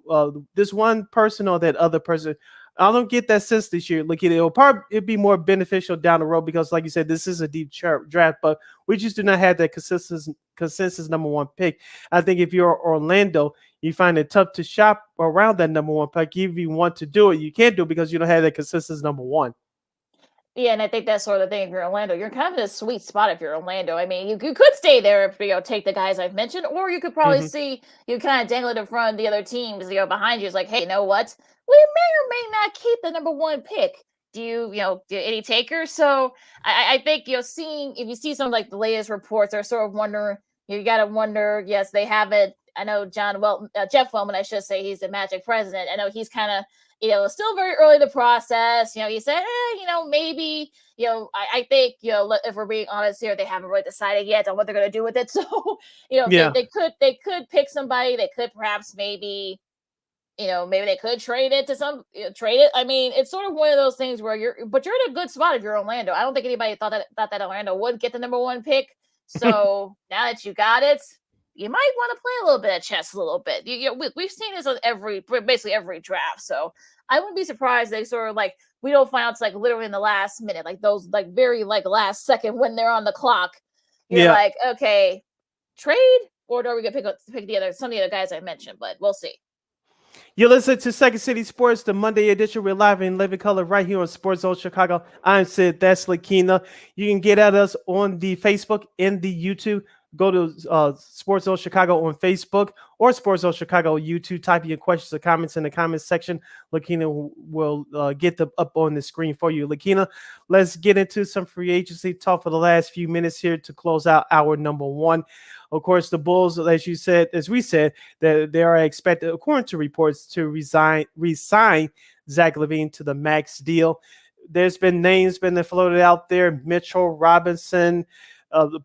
this one person or that other person. I don't get that sense this year. Look at it. It'd be more beneficial down the road because, like you said, this is a deep draft, but we just do not have that consensus number 1 pick. I think if you're Orlando, you find it tough to shop around that number 1 pick. If you want to do it, you can't do it because you don't have that consensus number 1. Yeah, and I think that's sort of the thing. If you're Orlando, you're kind of in a sweet spot. If you're Orlando, I mean, you could stay there if take the guys I've mentioned, or you could probably Mm-hmm. see you kind of dangle it in front of the other teams. Behind you is like, hey, you know what? We may or may not keep the number 1 pick. Do do any takers? So I think seeing if you see some like the latest reports, are sort of wondering. You got to wonder. Yes, they haven't. I know Jeff Wellman, I should say, he's the Magic president. I know he's kind of still very early in the process. He said, maybe, I think, if we're being honest here, they haven't really decided yet on what they're going to do with it. So, Yeah. they could pick somebody. They could perhaps maybe they could trade it to trade it. I mean, it's sort of one of those things where you're in a good spot if you're Orlando. I don't think anybody thought that Orlando would get the number 1 pick. So now that you got it, you might want to play a little bit of chess a little bit. We've seen this on basically every draft. So I wouldn't be surprised they sort of like we don't find out it's like literally in the last minute, like those like very like last second when they're on the clock. You're Yeah. like, okay, trade, or are we gonna pick some of the other guys I mentioned? But we'll see. You listen to Second City Sports, the Monday edition. We're live in living color right here on Sports Zone Chicago. I'm Sid. That's Lakeena. You can get at us on the Facebook and the YouTube. Go to Sports Zone Chicago on Facebook or Sports Zone Chicago YouTube. Type your questions or comments in the comments section. Lakeena will get them up on the screen for you. Lakeena, let's get into some free agency talk for the last few minutes here to close out our number 1. Of course, the Bulls, as we said, that they are expected, according to reports, to resign Zach LaVine to the max deal. There's been names been floated out there: Mitchell Robinson,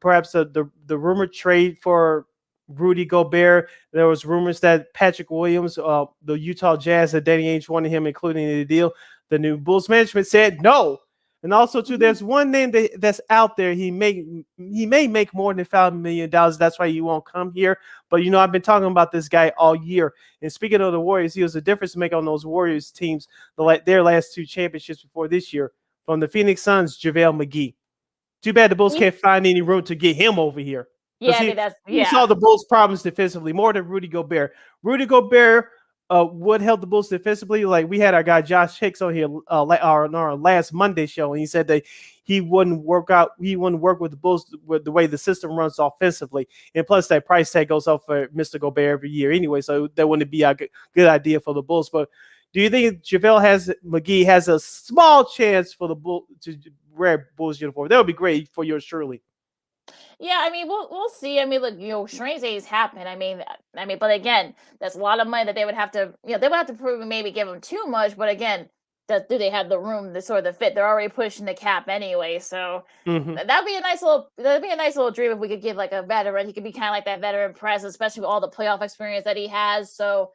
perhaps the rumored trade for Rudy Gobert. There was rumors that Patrick Williams, the Utah Jazz, that Danny Ainge wanted him including in the deal. The new Bulls management said no. And also, too, there's one name that's out there. He may make more than $5 million. That's why he won't come here. But I've been talking about this guy all year. And speaking of the Warriors, he was a difference maker on those Warriors teams, their last 2 championships before this year. From the Phoenix Suns, JaVale McGee. Too bad the Bulls can't find any room to get him over here. Yeah, I Because think that's he saw the Bulls' problems defensively more than Rudy Gobert. Rudy Gobert would help the Bulls defensively. Like we had our guy Josh Hicks on here on our last Monday show, and he said that he wouldn't work with the Bulls with the way the system runs offensively. And plus, that price tag goes up for Mr. Gobert every year anyway, so that wouldn't be a good idea for the Bulls. But do you think JaVale McGee has a small chance for the Bulls to wear Bulls uniform? That would be great for yours, surely. Yeah, I mean, we'll see. I mean, look, strange days happen. But again, that's a lot of money that they would have to, they would have to prove and maybe give them too much. But again, do they have the room to sort of fit? They're already pushing the cap anyway, so Mm-hmm. that'd be a nice little dream if we could give like a veteran. He could be kind of like that veteran presence, especially with all the playoff experience that he has. So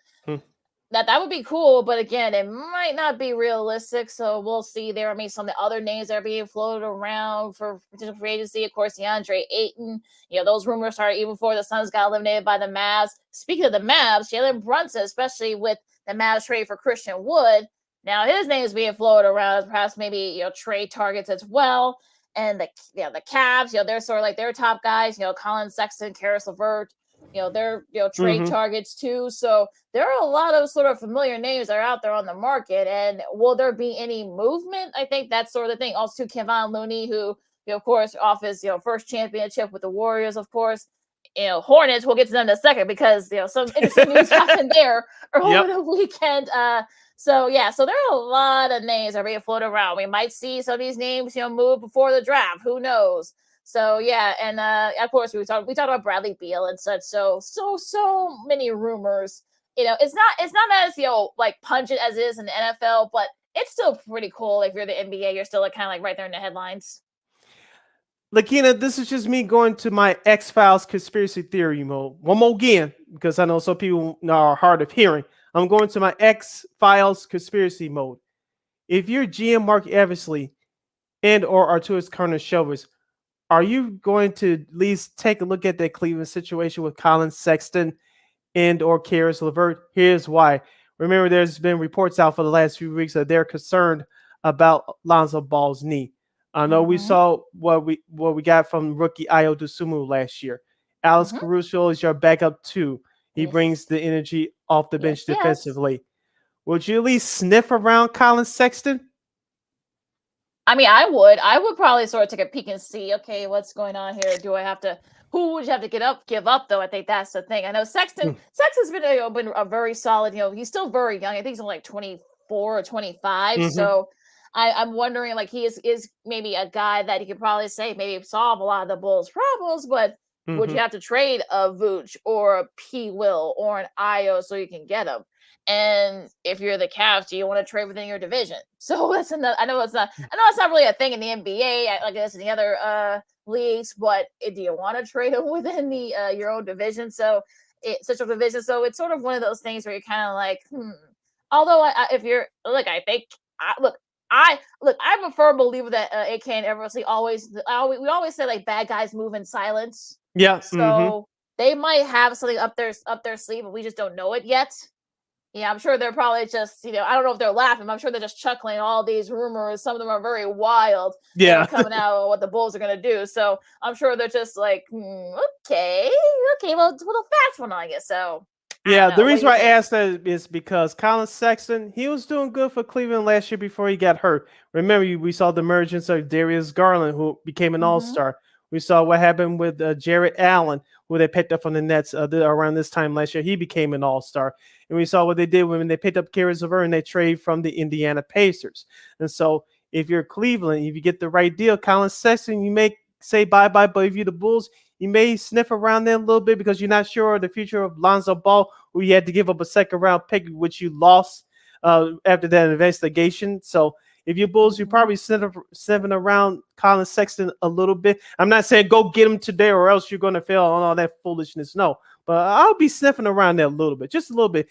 that would be cool, but again, it might not be realistic. So we'll see there. I mean, some of the other names that are being floated around for potential free agency, of course, DeAndre Ayton. Those rumors started even before the Suns got eliminated by the Mavs. Speaking of the Mavs, Jalen Brunson, especially with the Mavs trade for Christian Wood, now his name is being floated around as perhaps maybe trade targets as well. and the Cavs, they're sort of like their top guys, Colin Sexton, Karis LeVert, they're trade Mm-hmm. targets too. So there are a lot of sort of familiar names that are out there on the market. And will there be any movement? I think that's sort of the thing. Also, Kevon Looney, who of course, off his first championship with the Warriors, of course. Hornets. We'll get to them in a second because some interesting news happened there over Yep. the weekend. So yeah, so there are a lot of names that are being floated around. We might see some of these names, move before the draft. Who knows? So yeah, and of course we talked about Bradley Beal and such. So many rumors. It's not as like pungent as it is in the NFL, but it's still pretty cool. If you're the NBA, you're still kind of like right there in the headlines. Lakeena, this is just me going to my X Files conspiracy theory mode. One more again, because I know some people are hard of hearing. I'm going to my X Files conspiracy mode. If you're GM Mark Eversley and or Arturis Carter Shovers, are you going to at least take a look at that Cleveland situation with Colin Sexton and or Karis LeVert? Here's why. Remember, there's been reports out for the last few weeks that they're concerned about Lonzo Ball's knee. I know we Mm-hmm. saw what we got from rookie Ayo Dosunmu last year. Alex Mm-hmm. Caruso is your backup too. He Yes. brings the energy off the bench Yes. defensively. Would you at least sniff around Colin Sexton? I mean, I would probably sort of take a peek and see, okay, what's going on here? Do I have to? Who would you have to give up though? I think that's the thing. I know Mm, Sexton's been a very solid. He's still very young. I think he's only like 24 or 25. Mm-hmm. So I'm wondering, like, he is maybe a guy that you could probably say maybe solve a lot of the Bulls' problems, but would Mm-hmm. you have to trade a Vooch or a P. Will or an Io so you can get him? And if you're the Cavs, do you want to trade within your division? So that's another. I know it's not really a thing in the NBA, like it's in the other leagues. But do you want to trade them within the your own division? Central division. So it's sort of one of those things where you're kind of like, Although if you're look, I think I'm a firm believer that AK and Eversley we always say like bad guys move in silence. Yeah. Mm-hmm. So they might have something up their sleeve, but we just don't know it yet. Yeah, I'm sure they're probably just, I don't know if they're laughing. But I'm sure they're just chuckling at all these rumors. Some of them are very wild, Yeah. coming out of what the Bulls are going to do. So I'm sure they're just like, okay, well, it's a little fast one on you. So I don't Yeah, the know. What do reason you why I think? asked that is because Colin Sexton, he was doing good for Cleveland last year before he got hurt. Remember, we saw the emergence of Darius Garland, who became an All Mm-hmm. Star. We saw what happened with Jarrett Allen, who they picked up from the Nets around this time last year. He became an All Star, and we saw what they did when they picked up Karis LeVert and they trade from the Indiana Pacers. And so, if you're Cleveland, if you get the right deal, Colin Sexton, you may say bye bye. But if you're the Bulls, you may sniff around there a little bit because you're not sure of the future of Lonzo Ball, who you had to give up a second round pick, which you lost after that investigation. So if you're Bulls, you're Mm-hmm. probably sniffing around Colin Sexton a little bit. I'm not saying go get him today or else you're going to fail on all that foolishness. No, but I'll be sniffing around there a little bit, just a little bit.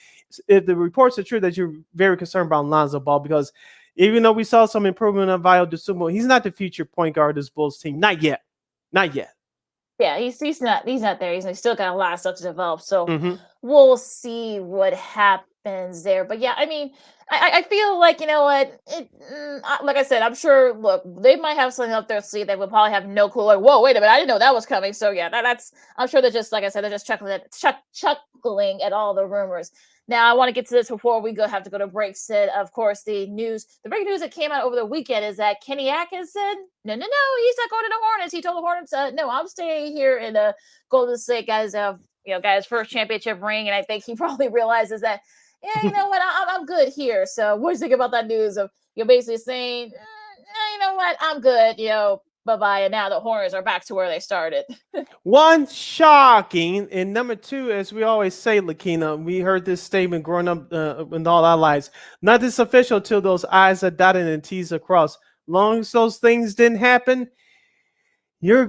If the reports are true that you're very concerned about Lonzo Ball, because even though we saw some improvement on Vio DeSumo, he's not the future point guard of this Bulls team. Not yet. Not yet. Yeah, he's not there. He's still got a lot of stuff to develop. So Mm-hmm. we'll see what happens there. But yeah, I mean, I feel like you know what, like I said, I'm sure. Look, they might have something up their sleeve that will probably have no clue. Like, whoa, wait a minute, I didn't know that was coming. So yeah, that's. I'm sure they're just like I said, they're just chuckling at all the rumors. Now, I want to get to this before we have to go to break. Sid, of course, the breaking news that came out over the weekend is that Kenny Atkins said, no, he's not going to the Hornets. He told the Hornets, no, I'm staying here in Golden State. Got his first championship ring, and I think he probably realizes that, yeah, you know what, I'm good here. So, what do you think about that news of you're basically saying, you know what, I'm good, bye bye, and now the Hornets are back to where they started. One, shocking, and number two, as we always say, Lakeena, we heard this statement growing up in all our lives. Nothing's official till those I's are dotted and T's are crossed. Long as those things didn't happen, you're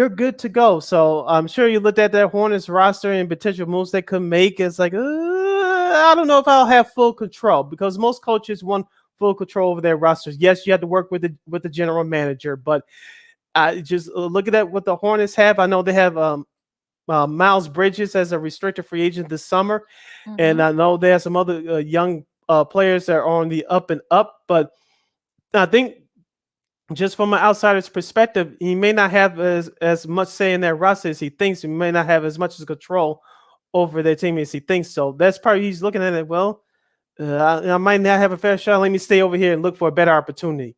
good to go. So I'm sure you looked at that Hornets roster and potential moves they could make. It's like I don't know if I'll have full control because most coaches want full control over their rosters. Yes, you have to work with the general manager, but I just look at that what the Hornets have. I know they have Miles Bridges as a restricted free agent this summer, and Mm-hmm. I know they have some other young players that are on the up and up. But I think just from an outsider's perspective, he may not have as much say in that roster as he thinks. He may not have as much as control over their team as he thinks. So that's part he's looking at it. Well, I might not have a fair shot. Let me stay over here and look for a better opportunity.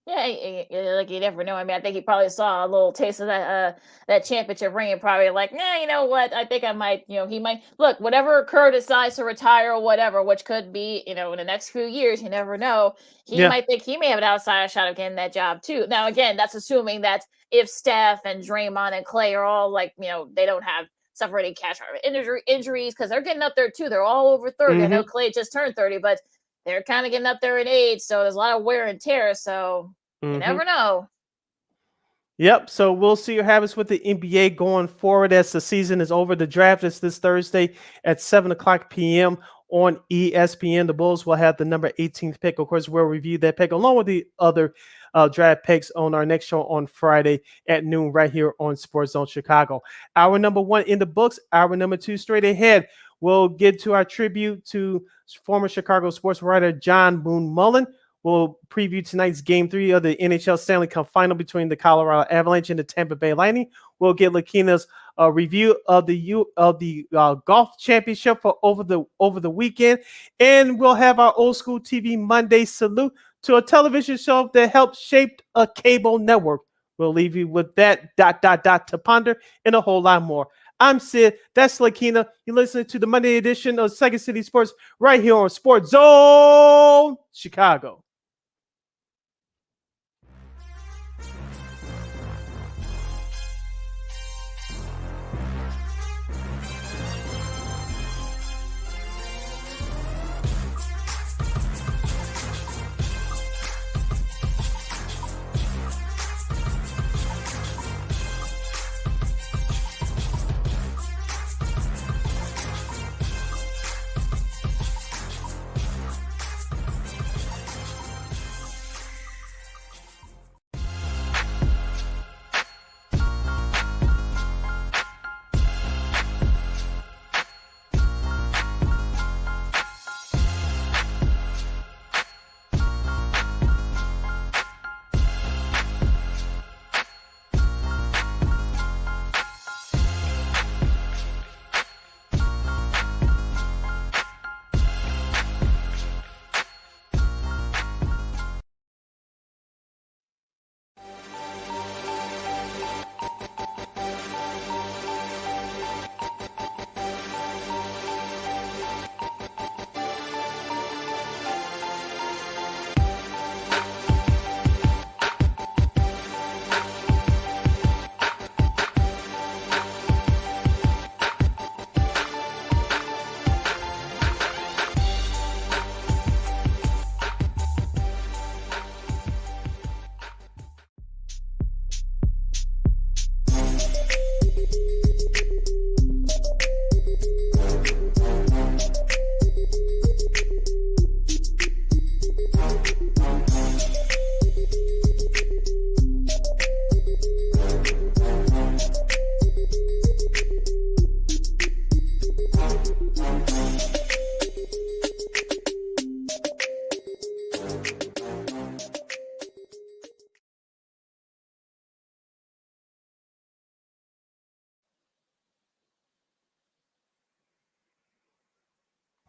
Yeah, like you never know. I mean, I think he probably saw a little taste of that championship ring and probably like, nah, you know what? I think I might, he might look whatever Kerr decides to retire or whatever, which could be, in the next few years. You never know. He Yeah. might think he may have an outside shot of getting that job too. Now, again, that's assuming that if Steph and Draymond and Clay are all like, they don't have suffered any cash injuries because they're getting up there too. They're all over 30. I Mm-hmm. know Clay just turned 30, but they're kind of getting up there in age, so there's a lot of wear and tear. So you Mm-hmm. never know. Yep. So we'll see what happens with the NBA going forward as the season is over. The draft is this Thursday at 7 o'clock p.m. on ESPN. The Bulls will have the number 18th pick. Of course, we'll review that pick along with the other draft picks on our next show on Friday at noon right here on Sports Zone Chicago. Hour number 1 in the books. Hour number 2 straight ahead. We'll get to our tribute to former Chicago sports writer John Boone Mullin. We'll preview tonight's Game 3 of the NHL Stanley Cup Final between the Colorado Avalanche and the Tampa Bay Lightning. We'll get Lakeena's review of the golf championship for over the weekend, and we'll have our old school TV Monday salute to a television show that helped shape a cable network. We'll leave you with that ... to ponder and a whole lot more. I'm Sid. That's Lakeena. You're listening to the Monday edition of Second City Sports right here on Sports Zone Chicago.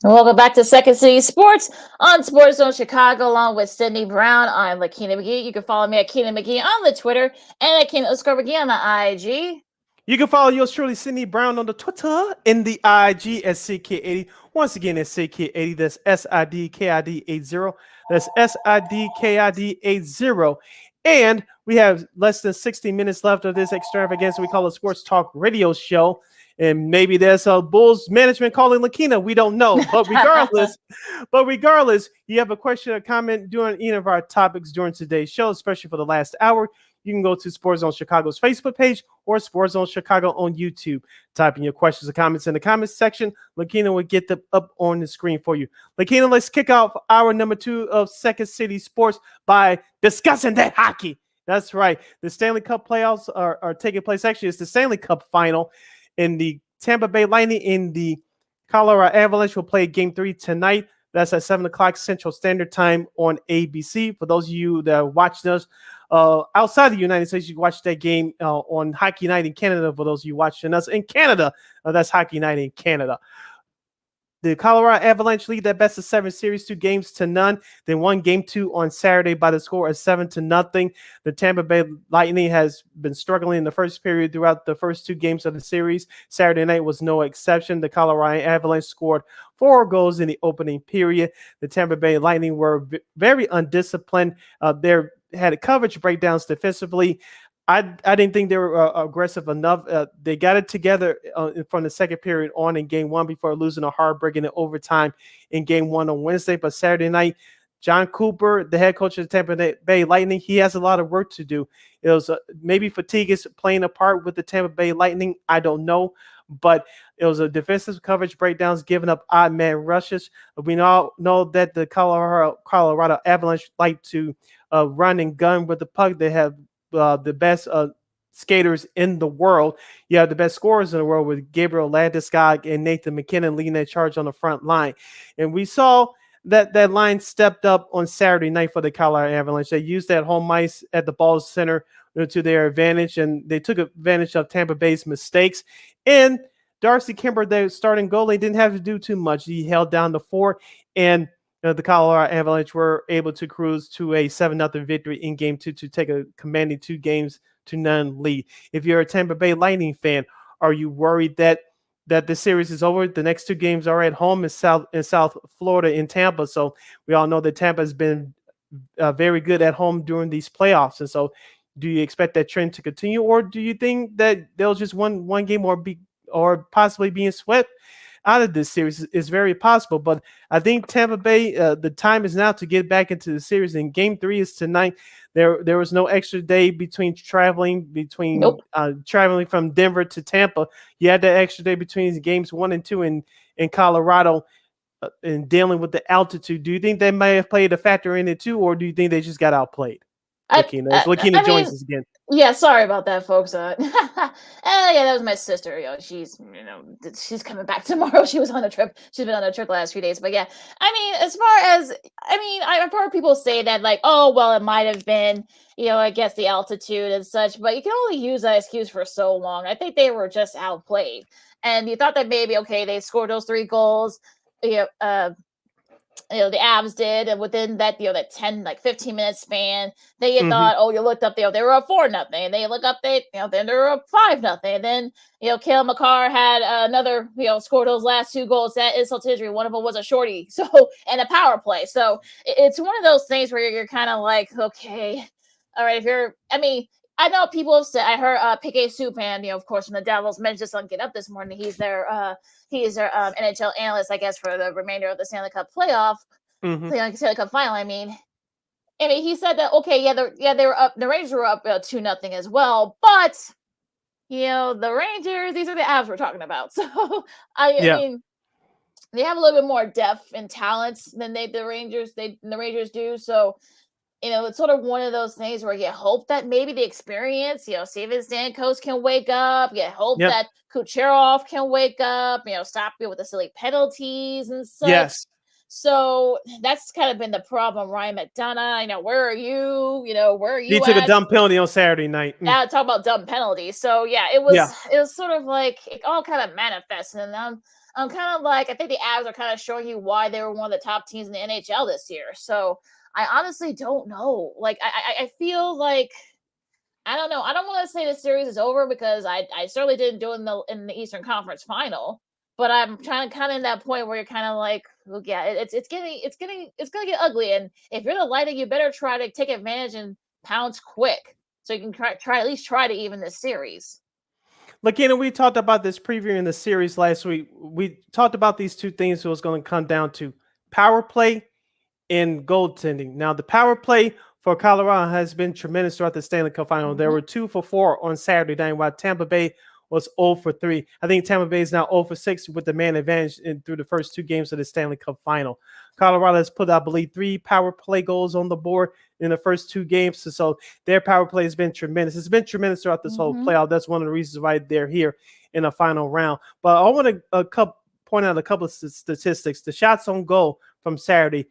Welcome back to Second City Sports on Sports Zone Chicago, along with Sydney Brown. I'm Lakeena McGee. You can follow me at Keena McGee on the Twitter and at Keena_McGee on the IG. You can follow yours truly, Sydney Brown, on the Twitter and the IG at CK80. Once again, it's CK80. That's SIDKID80. That's SIDKID80. And we have less than 60 minutes left of this extravaganza we call a sports talk radio show. And maybe there's a Bulls management calling Lakeena. We don't know. But regardless, you have a question or comment during any of our topics during today's show, especially for the last hour, you can go to Sports Zone Chicago's Facebook page or Sports Zone Chicago on YouTube. Type in your questions or comments in the comments section. Lakeena will get them up on the screen for you. Lakeena, let's kick off hour number 2 of Second City Sports by discussing that hockey. That's right. The Stanley Cup playoffs are taking place. Actually, it's the Stanley Cup final. In the Tampa Bay Lightning and the Colorado Avalanche will play Game 3 tonight. That's at 7 o'clock Central Standard Time on ABC. For those of you that are watching us outside the United States, you watch that game on Hockey Night in Canada. For those of you watching us in Canada, that's Hockey Night in Canada. The Colorado Avalanche lead that best of 7 series 2-0. They won game 2 on Saturday by the score of 7-0. The Tampa Bay Lightning has been struggling in the first period throughout the first 2 games of the series. Saturday night was no exception. The Colorado Avalanche scored 4 goals in the opening period. The Tampa Bay Lightning were very undisciplined. They had coverage breakdowns defensively. I didn't think they were aggressive enough. They got it together from the second period on in game 1 before losing a heartbreaking in overtime in game 1 on Wednesday. But Saturday night, John Cooper, the head coach of the Tampa Bay Lightning, he has a lot of work to do. It was maybe fatigue is playing a part with the Tampa Bay Lightning. I don't know. But it was a defensive coverage breakdowns, giving up odd man rushes. We all know that the Colorado Avalanche like to run and gun with the puck. They have the best skaters in the world. You have the best scorers in the world with Gabriel Landeskog and Nathan McKinnon leading that charge on the front line. And we saw that line stepped up on Saturday night for the Colorado Avalanche. They used that home ice at the ball center to their advantage, and they took advantage of Tampa Bay's mistakes. And Darcy Kimber, their starting goalie, didn't have to do too much. He held down the fort, and the Colorado Avalanche were able to cruise to a 7-0 victory in game 2 to take a commanding 2-0 lead. If you're a Tampa Bay Lightning fan, are you worried that the series is over? The next 2 games are at home in South Florida in Tampa. So we all know that Tampa has been very good at home during these playoffs. And so do you expect that trend to continue, or do you think that they'll just win one game or possibly being swept out of this series? Is very possible. But I think Tampa Bay, the time is now to get back into the series. And game 3 is tonight. There was no extra day between traveling from Denver to Tampa. You had that extra day between games 1 and 2 in Colorado and dealing with the altitude. Do you think they may have played a factor in it too, or do you think they just got outplayed? Lakeena joins us again. Yeah, sorry about that, folks. Yeah, that was my sister. She's coming back tomorrow. She was on a trip. She's been on a trip the last few days. But yeah, as far as I've heard people say that like, oh well, it might have been, I guess the altitude and such. But you can only use that excuse for so long. I think they were just outplayed, and you thought that maybe they scored those 3 goals. The Avs did, and within that, that 10, 15-minute span, then you thought, you looked up, they were up 4-0, and then you look up, then they were up 5-0, and then, Cale Makar had another, scored those last 2 goals. That insult to injury. One of them was a shorty, and a power play. So it's one of those things where you're kind of like, okay, all right, I know people have said, I heard Piquet Soupan, of course, from the Devils, mentioned this on Get Up this morning. He's their NHL analyst, I guess, for the remainder of the Stanley Cup playoff, Stanley Cup final. He said that they were up. The Rangers were up 2-0 as well, but the Rangers, these are the Avs we're talking about. So I mean, they have a little bit more depth and talent than the Rangers do. So. It's sort of one of those things where you hope that maybe the experience, Steven Stamkos can wake up. You hope that Kucherov can wake up, stop with the silly penalties and such. Yes. So that's kind of been the problem. Ryan McDonough, where are you? Where are you? He took a dumb penalty on Saturday night. Yeah, talk about dumb penalties. So yeah, it was sort of like it all kind of manifested. And I'm kind of like, I think the Avs are kind of showing you why they were one of the top teams in the NHL this year. So I honestly don't know. Like, I feel like, I don't know. I don't want to say the series is over because I certainly didn't do it in the Eastern Conference final. But I'm trying to kind of in that point where you're kind of like, look, yeah, it's gonna get ugly. And if you're the Lightning, you better try to take advantage and pounce quick so you can try at least try to even this series. Lakeena, we talked about this previewing the series last week. We talked about these 2 things. It was going to come down to power play in goaltending. Now, the power play for Colorado has been tremendous throughout the Stanley Cup final. There were 2 for 4 on Saturday night, while Tampa Bay was 0 for 3. I think Tampa Bay is now 0 for 6 with the man advantage through the first 2 games of the Stanley Cup final. Colorado has put, I believe, 3 power play goals on the board in the first 2 games. So their power play has been tremendous. It's been tremendous throughout this whole playoff. That's one of the reasons why they're here in the final round. But I want to point out a couple of statistics. The shots on goal from Saturday,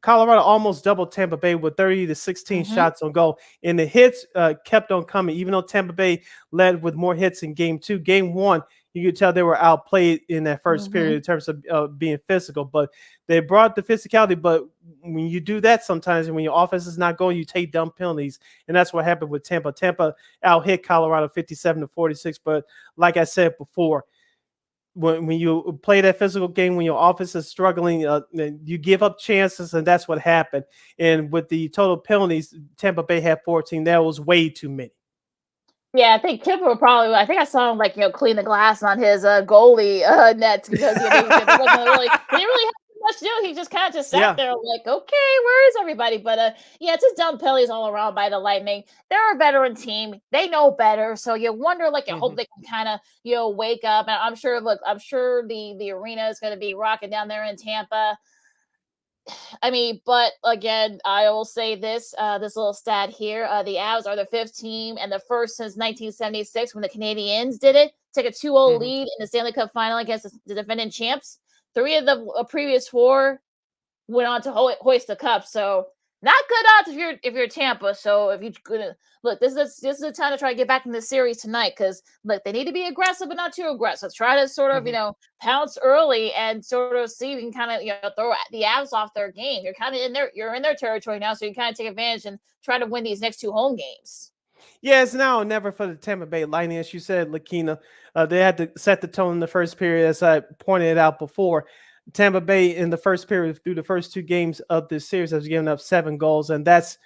Colorado almost doubled Tampa Bay with 30 to 16 Mm-hmm. shots on goal, and the hits kept on coming. Even though Tampa Bay led with more hits in Game 2, Game 1, you could tell they were outplayed in that first Mm-hmm. period in terms of being physical. But they brought the physicality. But when you do that sometimes, and when your offense is not going, you take dumb penalties, and that's what happened with Tampa. Tampa out hit Colorado 57 to 46. But like I said before, when you play that physical game, when your offense is struggling, you give up chances, and that's what happened. And with the total penalties, Tampa Bay had 14. That was way too many. Yeah, I think Kipper probably. I think I saw him like clean the glass on his goalie nets because there wasn't really he didn't really have too much to do. He just kind of just sat Yeah. there like, okay, where is everybody? But yeah, it's just dumb penalties all around by the Lightning. They're a veteran team. They know better. So you wonder, like, you hope Mhm. they can kind of wake up. And I'm sure. Look, I'm sure the arena is going to be rocking down there in Tampa. I mean, but again, I will say this this little stat here. The Avs are the fifth team and the first since 1976 when the Canadiens did it. Take a 2-0 Mhm. lead in the Stanley Cup final against the defending champs. Three of the previous four went on to hoist the cup. So not good odds if you're Tampa. So if you're gonna look, this is a time to try to get back in the series tonight because look, they need to be aggressive but not too aggressive. Try to sort of Mhm. pounce early and sort of see if you can kind of throw the Avs off their game. You're kind of in their territory now, so you kind of take advantage and try to win these next two home games. Yeah, it's now or never for the Tampa Bay Lightning. As you said, Lakeena, they had to set the tone in the first period, as I pointed out before. Tampa Bay in the first period, through the first two games of this series, has given up 7 goals, and that's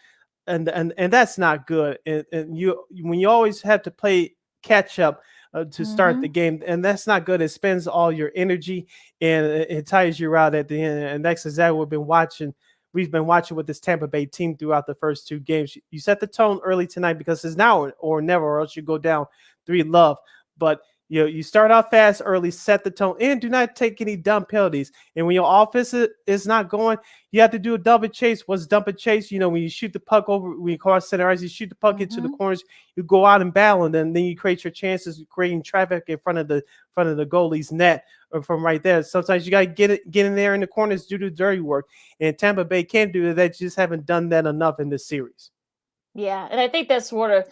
not good. And you when you always have to play catch up to start Mm-hmm. the game, and that's not good. It spends all your energy, and it tires you out at the end. And that's exactly what we've been watching with this Tampa Bay team throughout the first two games. You set the tone early tonight because it's now or never, or else you go down 3-love. But you start off fast early, set the tone, and do not take any dumb penalties. And when your offense is not going, you have to do a double chase. What's dump and chase? When you shoot the puck over, when you cross center ice, you shoot the puck into the Mm-hmm. corners, you go out and battle, and then you create your chances, creating traffic in front of the goalie's net from right there. Sometimes you got to get in there in the corners, do the dirty work. And Tampa Bay can't do that. They just haven't done that enough in this series. Yeah, and I think that's sort of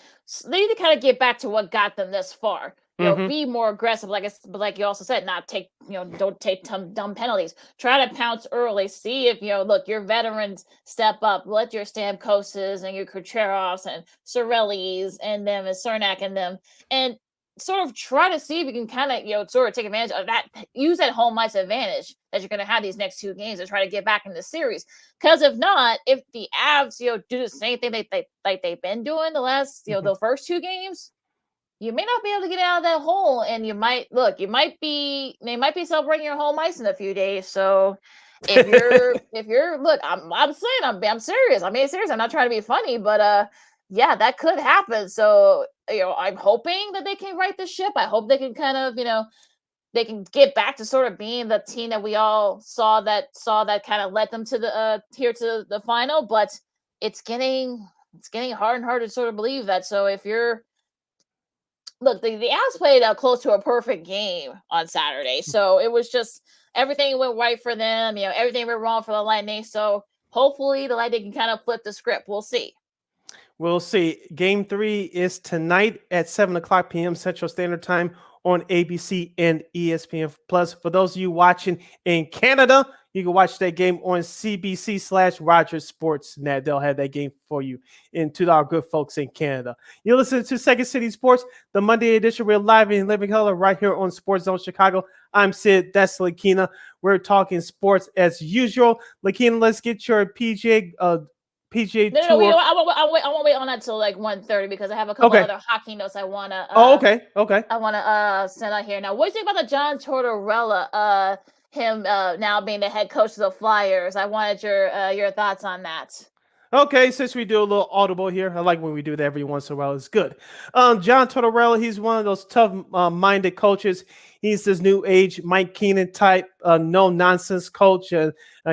they need to kind of get back to what got them this far. Hmm. Be more aggressive, but like you also said, not take don't take dumb penalties. Try to pounce early. See if look your veterans step up. Let your Stamkoses and your Kucherovs and Sorellis and them and Cernak and them and sort of try to see if you can kind of sort of take advantage of that. Use that home ice advantage that you're going to have these next two games and try to get back in the series. Because if not, if the Avs, do the same thing they've been doing the last, Hmm. the first two games, you may not be able to get out of that hole, and they might be celebrating your home ice in a few days. So if you're look, I'm saying I'm serious. I'm being serious. I'm not trying to be funny, but yeah, that could happen. So I'm hoping that they can right the ship. I hope they can kind of they can get back to sort of being the team that we all saw that kind of led them to the here to the final, but it's getting hard and hard to sort of believe that. So if you're look, the Avs played close to a perfect game on Saturday, so it was just everything went right for them. Everything went wrong for the Lightning. So hopefully the Lightning can kind of flip the script. We'll see. We'll see. Game 3 is tonight at 7 o'clock p.m. Central Standard Time on ABC and ESPN Plus. For those of you watching in Canada, you can watch that game on CBC/Rogers Sportsnet. They'll have that game for you. And to our good folks in Canada, you listen to Second City Sports, the Monday edition. We're live in living color right here on Sports Zone Chicago. I'm Sid. That's Lakeena. We're talking sports as usual. Lakeena, let's get your PGA No, Tour. I won't wait on that till like 1:30 because I have a couple Okay. other hockey notes Oh, okay. Okay. I wanna send out here. Now, what do you think about the John Tortorella? Him now being the head coach of the Flyers. I wanted your thoughts on that. Okay, since we do a little audible here, I like when we do that every once in a while. It's good. John Tortorella, he's one of those tough-minded coaches. He's this new age Mike Keenan type, no nonsense coach.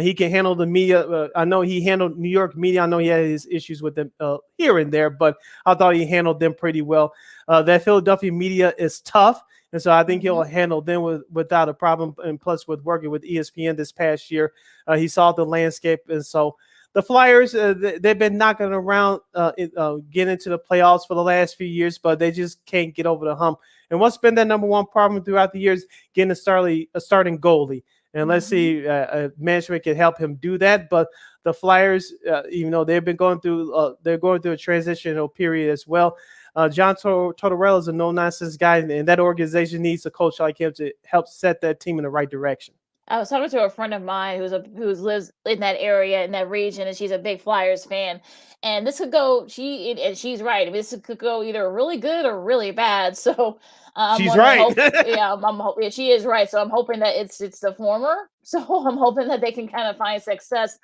He can handle the media. I know he handled New York media. I know he had his issues with them here and there, but I thought he handled them pretty well. That Philadelphia media is tough. And so I think he'll Mhm. handle them without a problem. And plus, with working with ESPN this past year, he saw the landscape. And so the Flyers, they've been knocking around, getting into the playoffs for the last few years, but they just can't get over the hump. And what's been their number one problem throughout the years? Getting a starting goalie. And let's Mhm. see, management can help him do that. But the Flyers, even though they've been going through, they're going through a transitional period as well. John Tortorella is a no-nonsense guy, and that organization needs a coach like him to help set that team in the right direction. I was talking to a friend of mine who lives in that area in that region, and she's a big Flyers fan. And this could go. And she's right. I mean, this could go either really good or really bad. So I'm She's wondering. right. Yeah, yeah, she is right. So I'm hoping that it's the former. So I'm hoping that they can kind of find success.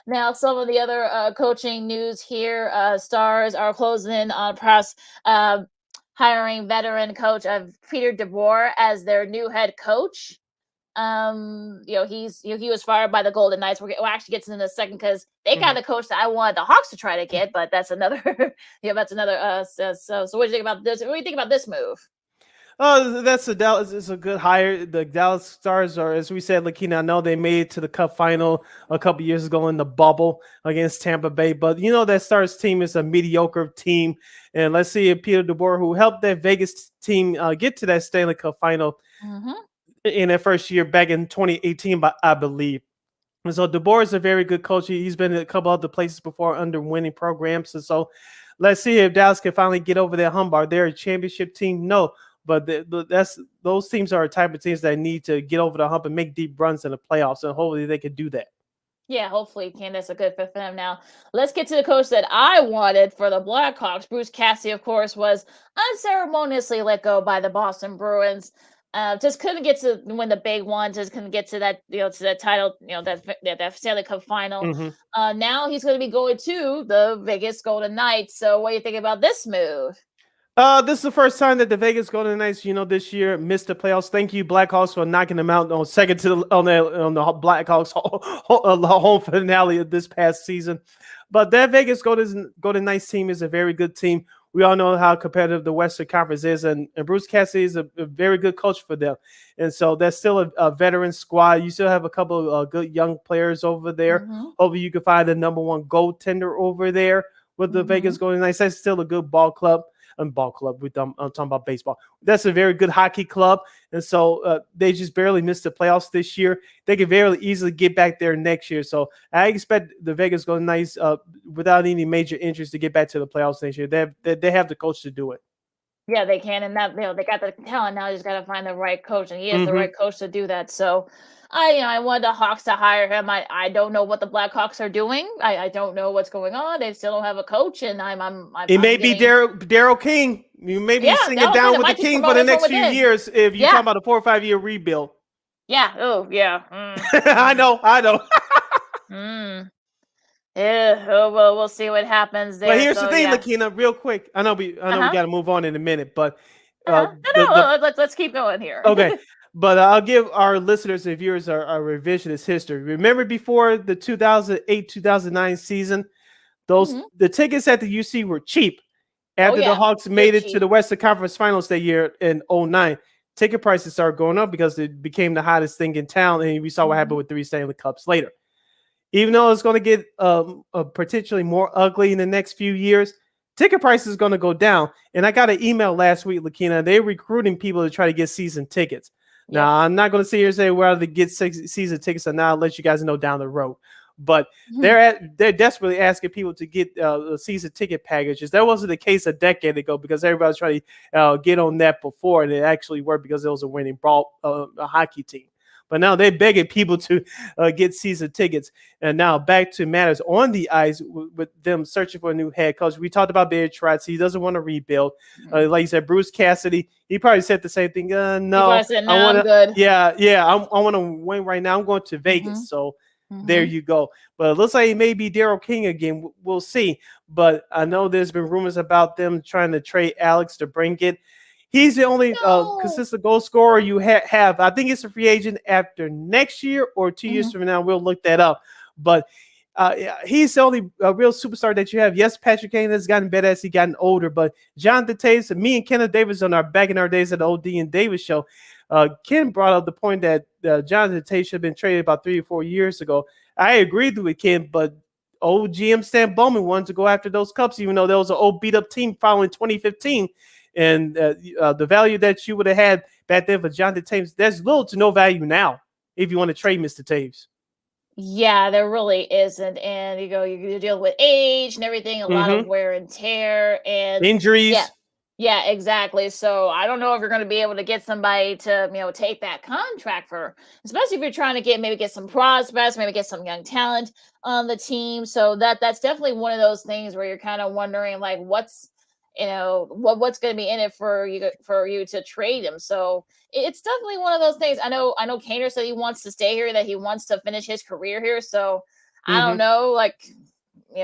Now, some of the other coaching news here: Stars are closing in on press. Uh, Hiring veteran coach of Peter DeBoer as their new head coach. He was fired by the Golden Knights. We'll actually get to in a second because they got Mhm. a coach that I wanted the Hawks to try to get, but that's another. That's another. So what do you think about this? What do you think about this move? Oh, that's a Dallas. It's a good hire. The Dallas Stars are, as we said, Lakeena. I know they made it to the Cup final a couple years ago in the bubble against Tampa Bay, but you know that Stars team is a mediocre team. And let's see if Peter DeBoer, who helped that Vegas team get to that Stanley Cup final Mm-hmm. in their first year back in 2018, but I believe. And so DeBoer is a very good coach. He's been in a couple other places before under winning programs. And so let's see if Dallas can finally get over their hump. Are they a championship team? No. But that's those teams are a type of teams that need to get over the hump and make deep runs in the playoffs. And hopefully they can do that. Yeah, hopefully Candace a good fit for them. Now, let's get to the coach that I wanted for the Blackhawks. Bruce Cassidy, of course, was unceremoniously let go by the Boston Bruins. Just couldn't get to win the big one. Just couldn't get to that, to that title, that Stanley Cup final. Mhm. Now he's going to be going to the Vegas Golden Knights. So, what do you think about this move? This is the first time that the Vegas Golden Knights, this year missed the playoffs. Thank you, Blackhawks, for knocking them out on second to on the Blackhawks home finale of this past season. But that Vegas Golden Knights team is a very good team. We all know how competitive the Western Conference is, and Bruce Cassidy is a very good coach for them. And so that's still a veteran squad. You still have a couple of good young players over there. Mm-hmm. Hopefully, you can find the number one goaltender over there with the Mm-hmm. Vegas Golden Knights. That's still a good ball club and ball club. I'm talking about baseball. That's a very good hockey club, and so they just barely missed the playoffs this year. They could very easily get back there next year. So I expect the Vegas Golden Knights, without any major injuries, to get back to the playoffs next year. They have the coach to do it. Yeah, they can, and that they got the talent now. Just got to find the right coach, and he is the Hmm. right coach to do that. So, I wanted the Hawks to hire him. I don't know what the Blackhawks are doing. I don't know what's going on. They still don't have a coach, and It I'm may be getting. Daryl King. You may be Yeah, singing that was it. down It with the might just King for promote the him from next few within. years if you talk Yeah, about a 4 or 5 year rebuild. yeah. Oh, yeah. I know, I know. Mm. Yeah. Oh, well, we'll see what happens But there. here's the So, thing, yeah. Lakina, real quick. I know we Uh-huh. got to move on in a minute, but Uh-huh. No, the no, let's keep going here. okay, but I'll give our listeners and viewers our revisionist history. Remember before the 2008-2009 season, Hmm. the tickets at the UC were cheap. Oh, After the yeah. Hawks Good made it to cheap. the Western Conference Finals that year in '09, ticket prices started going up because it became the hottest thing in town, and we saw what happened Hmm. with 3 Stanley Cups later. Even though it's going to get potentially more ugly in the next few years, ticket prices is going to go down. And I got an email last week, Lakina. They're recruiting people to try to get season tickets. Now, Yep. I'm not going to sit here and say whether to get season tickets or not. I'll let you guys know down the road. But Mhm. they're desperately asking people to get season ticket packages. That wasn't the case a decade ago because everybody was trying to get on that before, and it actually worked because it was a winning ball a hockey team. But now they're begging people to get season tickets. And now back to matters on the ice with them searching for a new head coach. We talked about Barry Trotz. He doesn't want to rebuild. Mhm. Like you said, Bruce Cassidy, he probably said the same thing. He No, probably said, I "No, want I'm to, good." yeah, I want to win right now. I'm going to Vegas. Mhm. So there Mhm. you go. But it looks like it may be Daryl King again. We'll see. But I know there's been rumors about them trying to trade Alex to bring it. He's the only No. consistent goal scorer you have. I think it's a free agent after next year or 2 years Mhm. from now. We'll look that up. But Yeah, he's the only real superstar that you have. Yes, Patrick Kane has gotten better as he gotten older, but Jonathan Taves and me and Kenneth Davis on our back in our days at the OD and Davis show, Ken brought up the point that Jonathan Taves should have been traded about 3 or 4 years ago. I agreed with Ken, but old GM Stan Bowman wanted to go after those Cups, even though there was an old beat up team following 2015. And the value that you would have had back then for Jonathan Taves, there's little to no value now if you want to trade Mr. Taves. Yeah, there really isn't. And you're dealing with age and everything, a lot of wear and tear, and yeah, Injuries. yeah, exactly. So I don't know if you're going to be able to get somebody to, take that contract for, especially if you're trying to get some prospects, maybe get some young talent on the team. So that's definitely one of those things where you're kind of wondering like what's going to be in it for you to trade him. So it's definitely one of those things. I know Kaner said he wants to stay here, that he wants to finish his career here. So I don't know, like,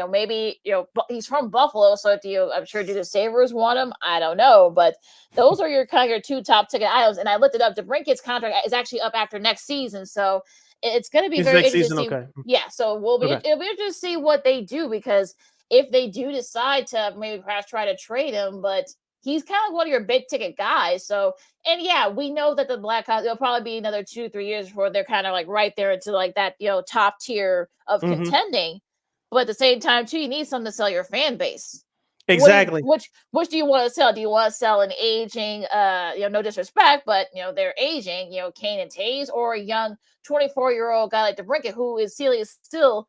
maybe, he's from Buffalo, so I'm sure do the Sabres want him? I don't know, but those are your kind of your two top ticket items. And I looked it up. DeBrincat's contract is actually up after next season, so it's going to be His very next interesting season, to see. okay. Yeah, so Okay. it'll be interesting to see what they do, because if they do decide to maybe perhaps try to trade him, but he's kind of one of your big ticket guys. So, and yeah, we know that the Blackhawks, it'll probably be another 2-3 years before they're kind of like right there into like that, top tier of contending. But at the same time, too, you need something to sell your fan base. Exactly. Which do you want to sell? Do you want to sell an aging, no disrespect, but they're aging, Kane and Taves, or a young 24-year-old guy like DeBrincat who is still,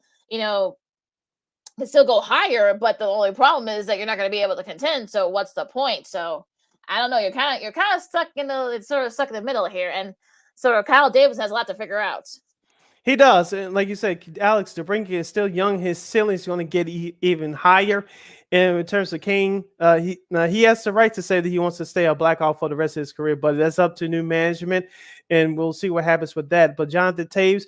can still go higher, but the only problem is that you're not going to be able to contend. So what's the point? So I don't know. You're kind of stuck it's sort of stuck in the middle here, and sort of Kyle Davis has a lot to figure out. He does, and like you said, Alex DeBrincat is still young. His ceiling's going to get even higher. And in terms of Kane, he has the right to say that he wants to stay a Blackhawk for the rest of his career, but that's up to new management, and we'll see what happens with that. But Jonathan Taves,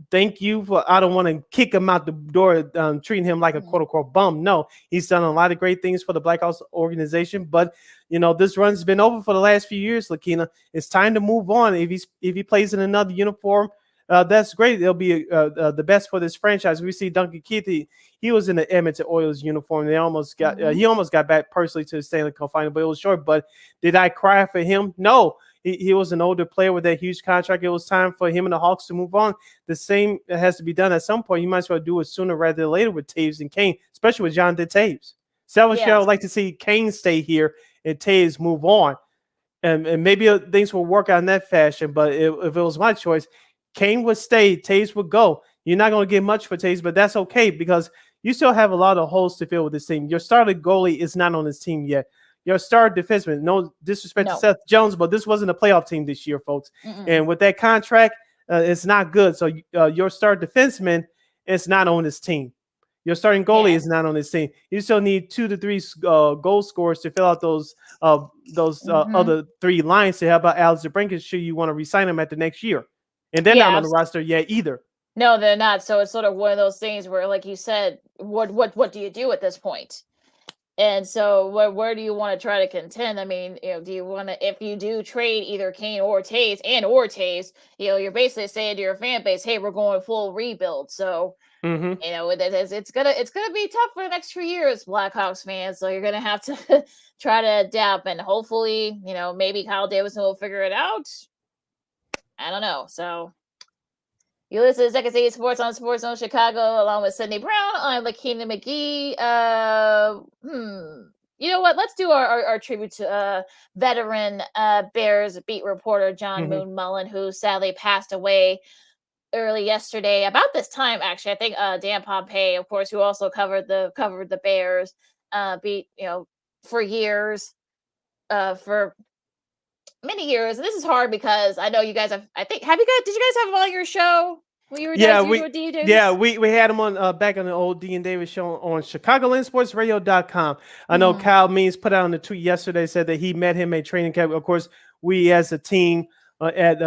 thank you for. I don't want to kick him out the door, treating him like a quote unquote bum. No, he's done a lot of great things for the Blackhawks organization, but this run's been over for the last few years. Lakeena, it's time to move on. If he plays in another uniform, that's great. It'll be the best for this franchise. We see Duncan Keith. He was in the Edmonton Oilers uniform. They almost got he almost got back personally to the Stanley Cup final, but it was short. But did I cry for him? No. He was an older player with that huge contract. It was time for him and the Hawks to move on. The same has to be done at some point. You might as well do it sooner rather than later with Taves and Kane, especially with Jonathan Taves. Selfishly, I would like to see Kane stay here and Taves move on. And maybe things will work out in that fashion. But if it was my choice, Kane would stay, Taves would go. You're not going to get much for Taves, but that's okay because you still have a lot of holes to fill with this team. Your starting goalie is not on this team yet. Your star defenseman, no disrespect to Seth Jones, but this wasn't a playoff team this year, folks. And with that contract, it's not good. So your star defenseman is not on this team. Your starting goalie is not on this team. You still need 2 to 3 goal scorers to fill out those other 3 lines to help out Alex DeBrincat should you want to re-sign him at the next year. And they're not on the roster yet either. No, they're not. So it's sort of one of those things where, like you said, what do you do at this point? And so where do you want to try to contend? I mean, do you want to, if you do trade either Kane or Taves, you're basically saying to your fan base, hey, we're going full rebuild. So, it's gonna be tough for the next few years, Blackhawks fans. So you're gonna have to try to adapt, and hopefully, maybe Kyle Davidson will figure it out. I don't know. So you listen to Second City Sports on Sports Zone Chicago, along with Sydney Brown. I'm Lakeena McGee. You know what? Let's do our tribute to veteran Bears beat reporter John Moon Mullin, who sadly passed away early yesterday. About this time, actually, I think Dan Pompei, of course, who also covered the Bears, beat for years, for many years. And this is hard because I know you guys have. Did you guys have him on your show? We had him on back on the old D and Davis show on ChicagoLandSportsRadio.com. I know Kyle Means put out on the tweet yesterday, said that he met him at training camp. Of course, we as a team at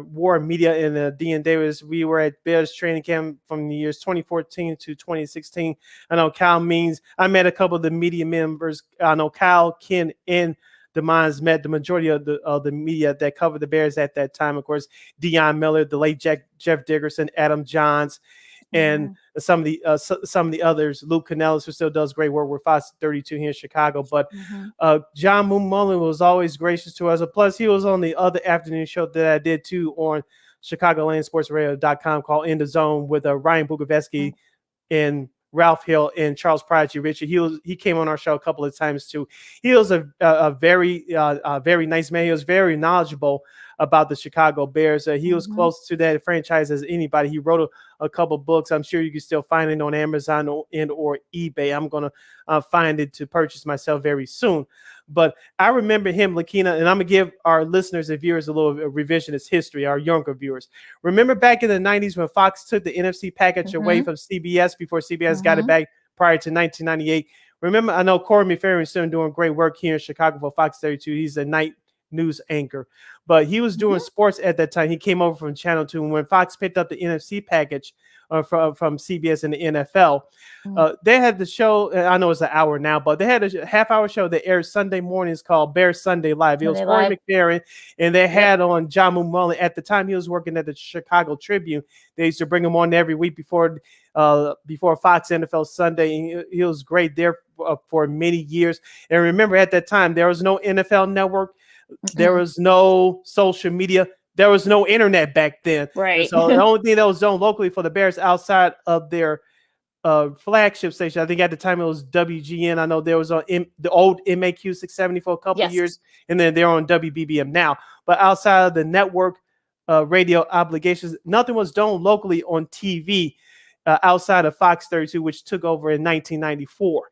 War Media in the D and Davis, we were at Bears training camp from the years 2014 to 2016. I know Kyle Means. I met a couple of the media members. I know Kyle, Ken, and the minds met the majority of the media that covered the Bears at that time. Of course, Deion Miller, the late Jeff Dickerson, Adam Johns, and some of the others. Luke Canellis, who still does great work with Fox 32 here in Chicago. But John Mullin was always gracious to us. Plus, he was on the other afternoon show that I did too on ChicagolandSportsRadio.com called In the Zone with Ryan Bukoveski and Ralph Hill and Charles Prodigy Richard. He came on our show a couple of times too. He was a very nice man. He was very knowledgeable about the Chicago Bears. He was close to that franchise as anybody. He wrote a couple books. I'm sure you can still find it on Amazon or eBay. I'm going to find it to purchase myself very soon. But I remember him, Lakeena, and I'm going to give our listeners and viewers a little revisionist history, our younger viewers. Remember back in the 90s when Fox took the NFC package away from CBS before CBS got it back prior to 1998? Remember, I know Corey McFerrin is still doing great work here in Chicago for Fox 32. He's a night news anchor, but he was doing sports at that time. He came over from Channel 2, and when Fox picked up the NFC package from CBS and the NFL, they had the show. I know it's an hour now, but they had a half-hour show that aired Sunday mornings called Bears Sunday Live. It was Corey McFerrin, and they had on John Mullin. At the time, he was working at the Chicago Tribune. They used to bring him on every week before Fox NFL Sunday. He was great there for many years. And remember, at that time, there was no NFL Network. There was no social media. There was no internet back then. Right. And so the only thing that was done locally for the Bears outside of their flagship station, I think at the time it was WGN. I know there was on the old MAQ 670 for a couple of years, and then they're on WBBM now. But outside of the network radio obligations, nothing was done locally on TV outside of Fox 32, which took over in 1994.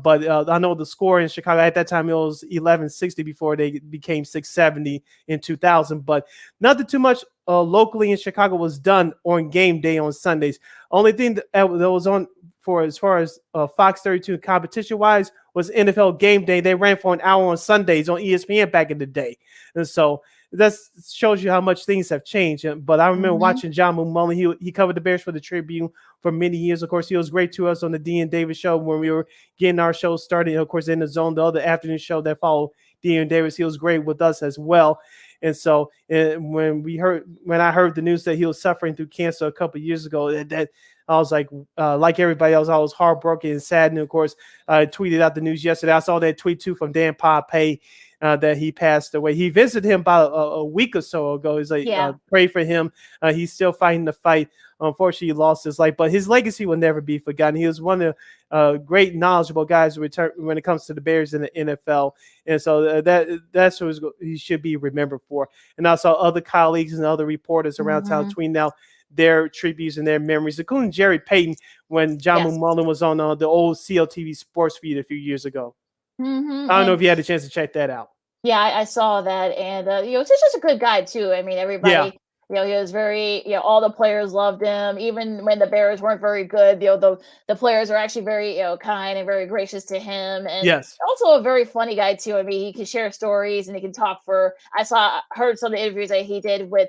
But I know the score in Chicago at that time, it was 1160 before they became 670 in 2000. But nothing too much locally in Chicago was done on game day on Sundays. Only thing that was on for as far as Fox 32 competition wise was NFL Game Day. They ran for an hour on Sundays on ESPN back in the day. And so that shows you how much things have changed. But I remember watching John Mullin. He covered the Bears for the Tribune for many years. Of course, he was great to us on the Dean Davis show when we were getting our show started. Of course, In the Zone, the other afternoon show that followed Dean Davis, he was great with us as well. And so when I heard the news that he was suffering through cancer a couple of years ago, that I was like everybody else, I was heartbroken and sad. And of course, I tweeted out the news yesterday. I saw that tweet too from Dan Pompei that he passed away. He visited him about a week or so ago. He's like, pray for him. He's still fighting the fight. Unfortunately, he lost his life, but his legacy will never be forgotten. He was one of the great, knowledgeable guys when it comes to the Bears in the NFL. And so that's what he should be remembered for. And also other colleagues and other reporters around town tweeting out their tributes and their memories, including Jerry Payton when John Mullin was on the old CLTV sports feed a few years ago. I don't know if you had a chance to check that out. Yeah, I saw that. And, he's just a good guy too. I mean, everybody, he was very, all the players loved him. Even when the Bears weren't very good, the players are actually very, kind and very gracious to him. And also a very funny guy too. I mean, he can share stories and he can talk heard some of the interviews that he did with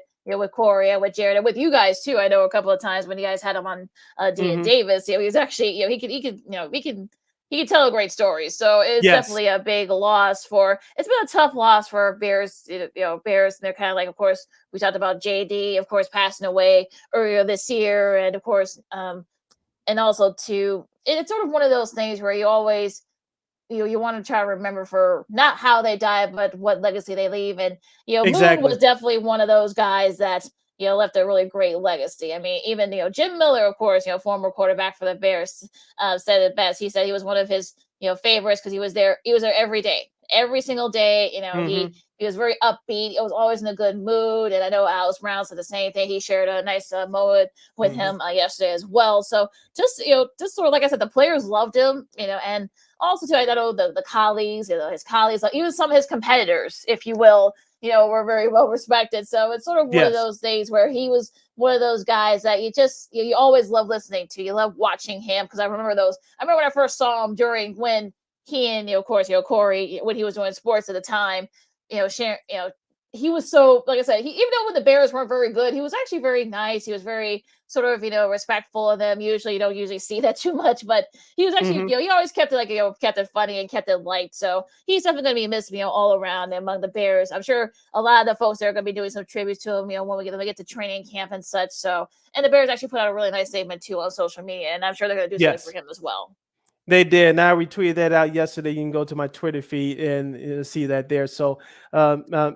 Corey and with Jared and with you guys too. I know a couple of times when you guys had him on Dean Davis, he was actually, he could tell great stories. So it's definitely a big loss it's been a tough loss for Bears, Bears. And they're kind of like, of course, we talked about JD, of course, passing away earlier this year. And of course, and also it's sort of one of those things where you always, you want to try to remember for not how they died, but what legacy they leave. And, Mullin was definitely one of those guys that, left a really great legacy. I mean, even, Jim Miller, of course, former quarterback for the Bears, said it best. He said he was one of his, favorites because he was there every day, every single day. He was very upbeat. He was always in a good mood. And I know Alex Brown said the same thing. He shared a nice moment with him yesterday as well. So just sort of, like I said, the players loved him, and also too, I know the colleagues, his colleagues, like even some of his competitors, if you will, were very well respected. So it's sort of one of those days where he was one of those guys that you always love listening to. You love watching him because I remember when I first saw him when he and, of course, Corey, when he was doing sports at the time, sharing, he was so, like I said, even though when the Bears weren't very good, he was actually very nice. He was very sort of, respectful of them. Usually you don't usually see that too much, but he was actually, Mhm. he always kept it like, kept it funny and kept it light. So he's definitely going to be missed, all around among the Bears. I'm sure a lot of the folks there are going to be doing some tributes to him, when we get to training camp and such. So, and the Bears actually put out a really nice statement too on social media, and I'm sure they're going to do something for Yes. him as well. They did, and I retweeted that out yesterday. You can go to my Twitter feed and see that there. So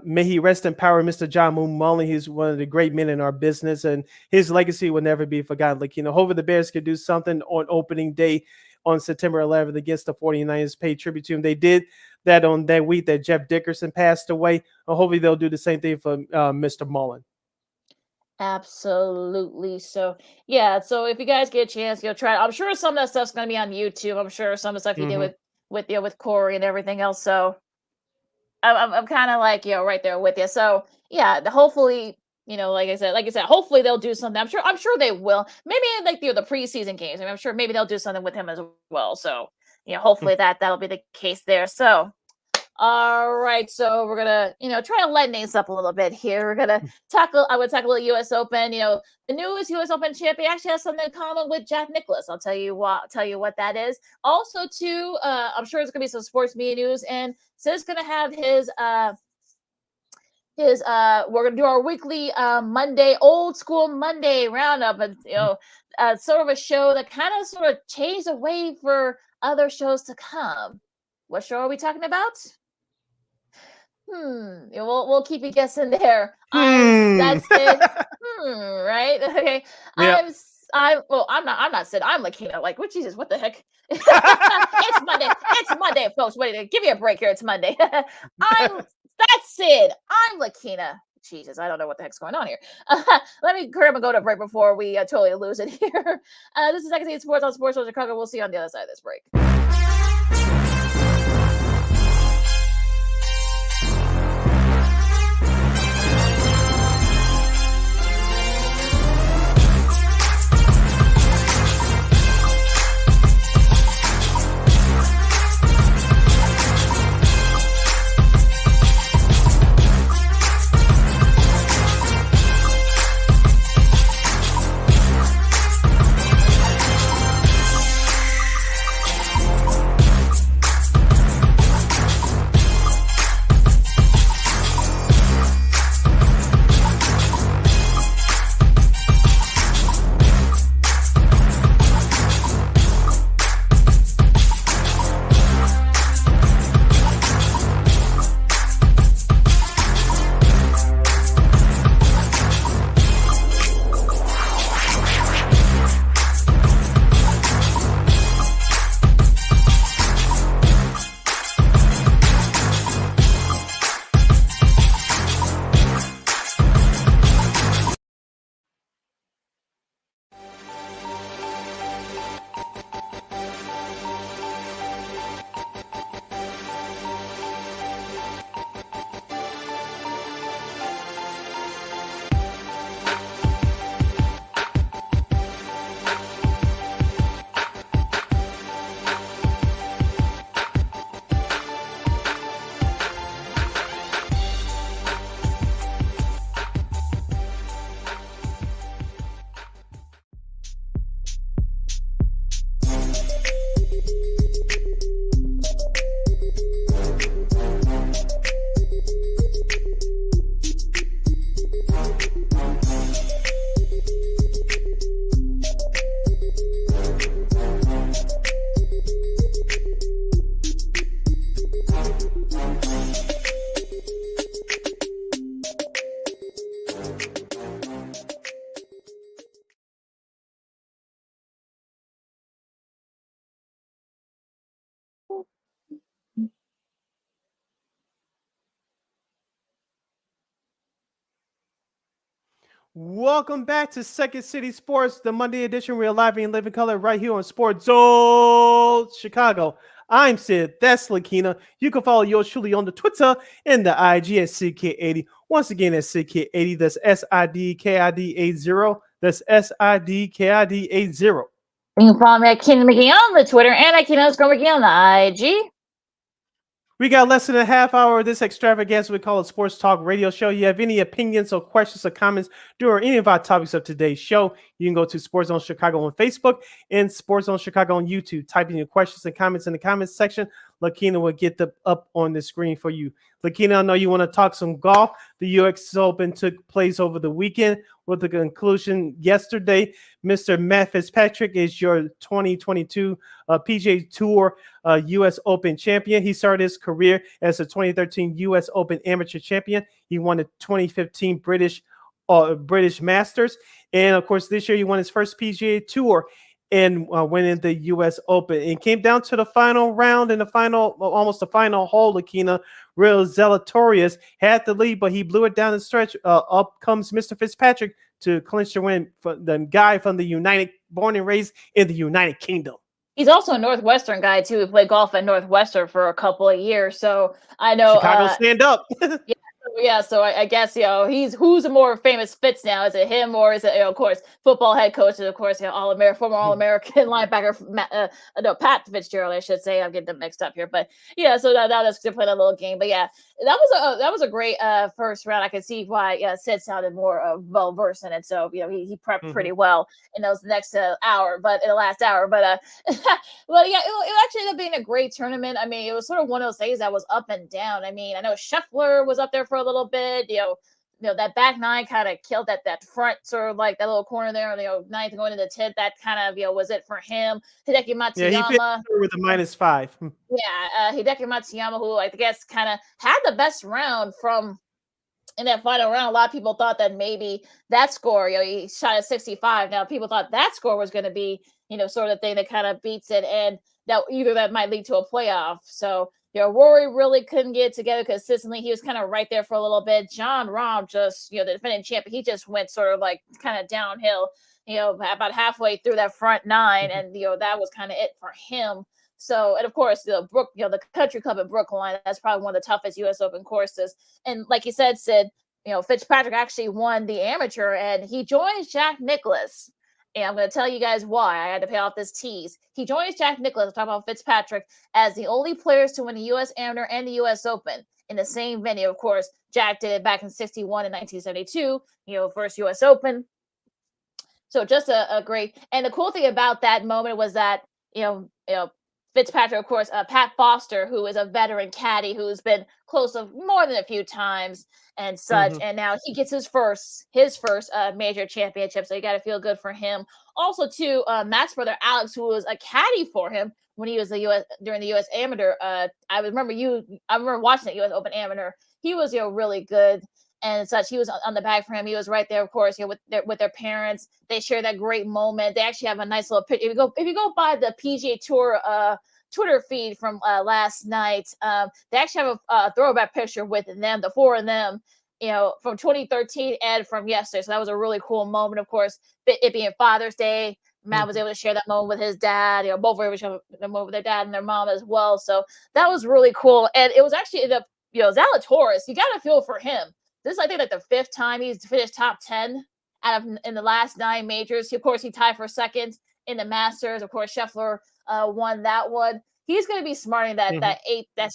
may he rest in power, Mr. John Moon Mullin. He's one of the great men in our business, and his legacy will never be forgotten. Like, hopefully the Bears could do something on opening day on September 11th against the 49ers, pay tribute to him. They did that on that week that Jeff Dickerson passed away. Hopefully they'll do the same thing for Mr. Mullin. Absolutely. So yeah. So if you guys get a chance, try it. I'm sure some of that stuff's gonna be on YouTube. I'm sure some of the stuff you did Mhm. with Corey and everything else. So I'm kind of like, right there with you. So yeah, hopefully, like I said, hopefully they'll do something. I'm sure they will. Maybe like the preseason games. I mean, I'm sure maybe they'll do something with him as well. So hopefully that'll be the case there. So all right, so we're gonna, try to lighten things up a little bit here. We're gonna tackle. I would tackle the U.S. Open. The newest U.S. Open champion actually has something in common with Jack Nicklaus. I'll tell you what that is. Also, too, I'm sure there's gonna be some sports media news, and Sid's gonna have his we're gonna do our weekly Monday, old school Monday roundup, and sort of a show that kind of sort of changed the way for other shows to come. What show are we talking about? Yeah, we'll keep you guessing there. That's it. Right? Okay. Yep. I'm not Sid. I'm Lakeena. Like, what Jesus, what the heck? It's Monday. It's Monday, folks. Wait, give me a break here. It's Monday. That's Sid. I'm Lakeena. Jesus, I don't know what the heck's going on here. Let me grab and go to break before we totally lose it here. This is Second City Sports on Sports Chicago. We'll see you on the other side of this break. Welcome back to Second City Sports, the Monday edition. We're live in living color right here on Sports Zone Chicago. I'm Sid. That's Lakeena. You can follow yours truly on the Twitter and the IG at CK80. Once again, at CK80. That's SIDKID80. That's SIDKID80. You can follow me at Keena McGee on the Twitter and at Keena_McGee on the IG. We got less than a half hour of this extravaganza we call a sports talk radio show. You have any opinions or questions or comments during any of our topics of today's show, you can go to Sports Zone Chicago on Facebook and Sports Zone Chicago on YouTube. Type in your questions and comments in the comments section. Lakeena will get them up on the screen for you. Lakeena, I know you want to talk some golf. The US Open took place over the weekend with the conclusion yesterday. Mr. Matt Fitzpatrick is your 2022 PGA Tour U.S. Open champion. He started his career as a 2013 U.S. Open amateur champion. He won the 2015 British Masters. And, of course, this year he won his first PGA Tour and winning the U.S. Open. And came down to the final round and almost the final hole. Lakeena, Real Zalatorius had the lead, but he blew it down the stretch. Up comes Mr. Fitzpatrick to clinch the win for the guy from born and raised in the United Kingdom. He's also a Northwestern guy too. He played golf at Northwestern for a couple of years, so I know. Chicago, stand up. Yeah, so I guess who's a more famous Fitz now? Is it him or is it of course football head coach? And of course, former All-American linebacker Pat Fitzgerald, I should say. I'm getting them mixed up here, but yeah. So that is to play a little game, but yeah, that was a great first round. I could see why Sid sounded more well versed in it. So he prepped pretty well in those next hour, but in the last hour, but well yeah, it actually ended up being a great tournament. I mean, it was sort of one of those days that was up and down. I mean, I know Scheffler was up there for a little bit, that back nine kind of killed that front sort of like that little corner there, ninth going into 10th, that kind of was it for him. Hideki Matsuyama, yeah, he finished with a -5. Yeah, Hideki Matsuyama, who I guess kind of had the best round in that final round. A lot of people thought that maybe that score, he shot at 65. Now people thought that score was going to be, sort of thing that kind of beats it, and that might lead to a playoff. So Rory really couldn't get it together consistently. He was kind of right there for a little bit. Jon Rahm just, the defending champion, he just went sort of like kind of downhill, about halfway through that front nine. And, that was kind of it for him. So, and of course, the Country Club in Brookline, that's probably one of the toughest U.S. Open courses. And like you said, Sid, Fitzpatrick actually won the amateur and he joins Jack Nicklaus. And I'm going to tell you guys why I had to pay off this tease. He joins Jack Nicklaus, talk about Fitzpatrick, as the only players to win the U.S. Amateur and the U.S. Open in the same venue. Of course, Jack did it back in 61 and 1972, first U.S. Open. So just a great, and the cool thing about that moment was that, Fitzpatrick, of course, Pat Foster, who is a veteran caddy who's been close of more than a few times and such, and now he gets his first major championship. So you got to feel good for him. Also, too, Matt's brother Alex, who was a caddy for him when he was during the U.S. Amateur. I remember watching the U.S. Open Amateur. He was really good and such. He was on the bag for him. He was right there, of course, with their parents. They share that great moment. They actually have a nice little picture. If you go by the PGA Tour Twitter feed from last night, they actually have a throwback picture with them, the four of them, from 2013 and from yesterday. So that was a really cool moment. Of course, it being Father's Day, Matt was able to share that moment with his dad. Both were able to share the moment with their dad and their mom as well. So that was really cool. And it was actually Zalatoris. You got to feel for him. This is, I think, like the 5th time he's finished top 10 in the last 9 majors. Of course, he tied for second in the Masters. Of course, Scheffler won that one. He's going to be smarting that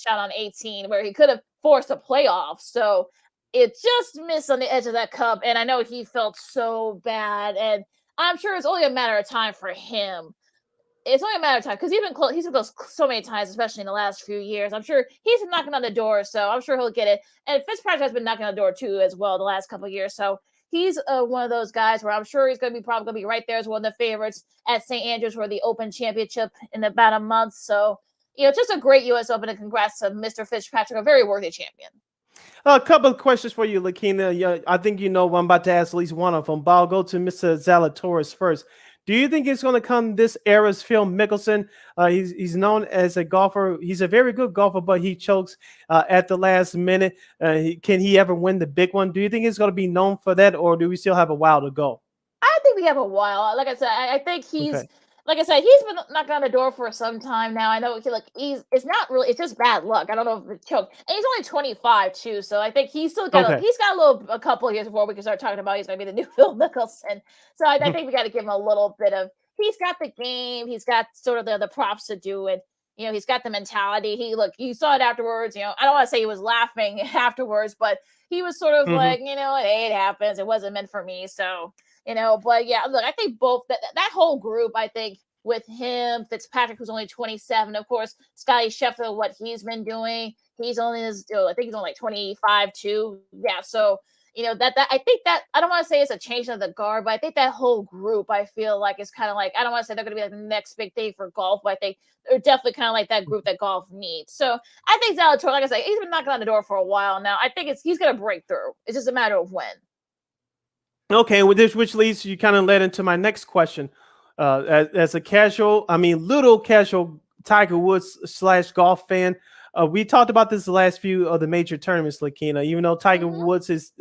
shot on 18 where he could have forced a playoff. So it just missed on the edge of that cup. And I know he felt so bad. And I'm sure it's only a matter of time for him. It's only a matter of time because he's been close so many times, especially in the last few years. I'm sure he's been knocking on the door, so I'm sure he'll get it. And Fitzpatrick has been knocking on the door too, as well, the last couple of years. So he's one of those guys where I'm sure he's probably going to be right there as one of the favorites at St. Andrews for the Open Championship in about a month. So just a great U.S. Open, and congrats to Mr. Fitzpatrick, a very worthy champion. A couple of questions for you, Lakeena. I think I'm about to ask at least one of them, but I'll go to Mr. Zalatoris first. Do you think it's going to come this era's Phil Mickelson? He's known as a golfer. He's a very good golfer, but he chokes at the last minute. Can he ever win the big one? Do you think he's going to be known for that, or do we still have a while to go? I think we have a while. Like I said, I think he's okay. Like I said, he's been knocking on the door for some time now. I know it's not really, it's just bad luck. I don't know if it's choke. And he's only 25 too, so I think he's still got a couple of years before we can start talking about he's going to be the new Phil Mickelson. So I think we got to give him a little bit of. He's got the game. He's got sort of the props to do it. he's got the mentality. You saw it afterwards. I don't want to say he was laughing afterwards, but he was sort of Hmm. like, hey, it happens. It wasn't meant for me. So, but yeah, look, I think both that whole group, I think with him, Fitzpatrick, who's only 27, of course, Scotty Scheffler, what he's been doing. He's only, I think he's only like 25 too. Yeah. So, that I think that I don't want to say it's a change of the guard, but I think that whole group I feel like is kind of like, I don't want to say they're going to be like the next big thing for golf, but I think they're definitely kind of like that group that golf needs. So I think Zalator, like I said, he's been knocking on the door for a while now. I think he's going to break through. It's just a matter of when. Okay, with this, which leads you kind of led into my next question. As a little casual Tiger Woods / golf fan, we talked about this the last few of the major tournaments, Lakeena. Even though Tiger Mm-hmm. Woods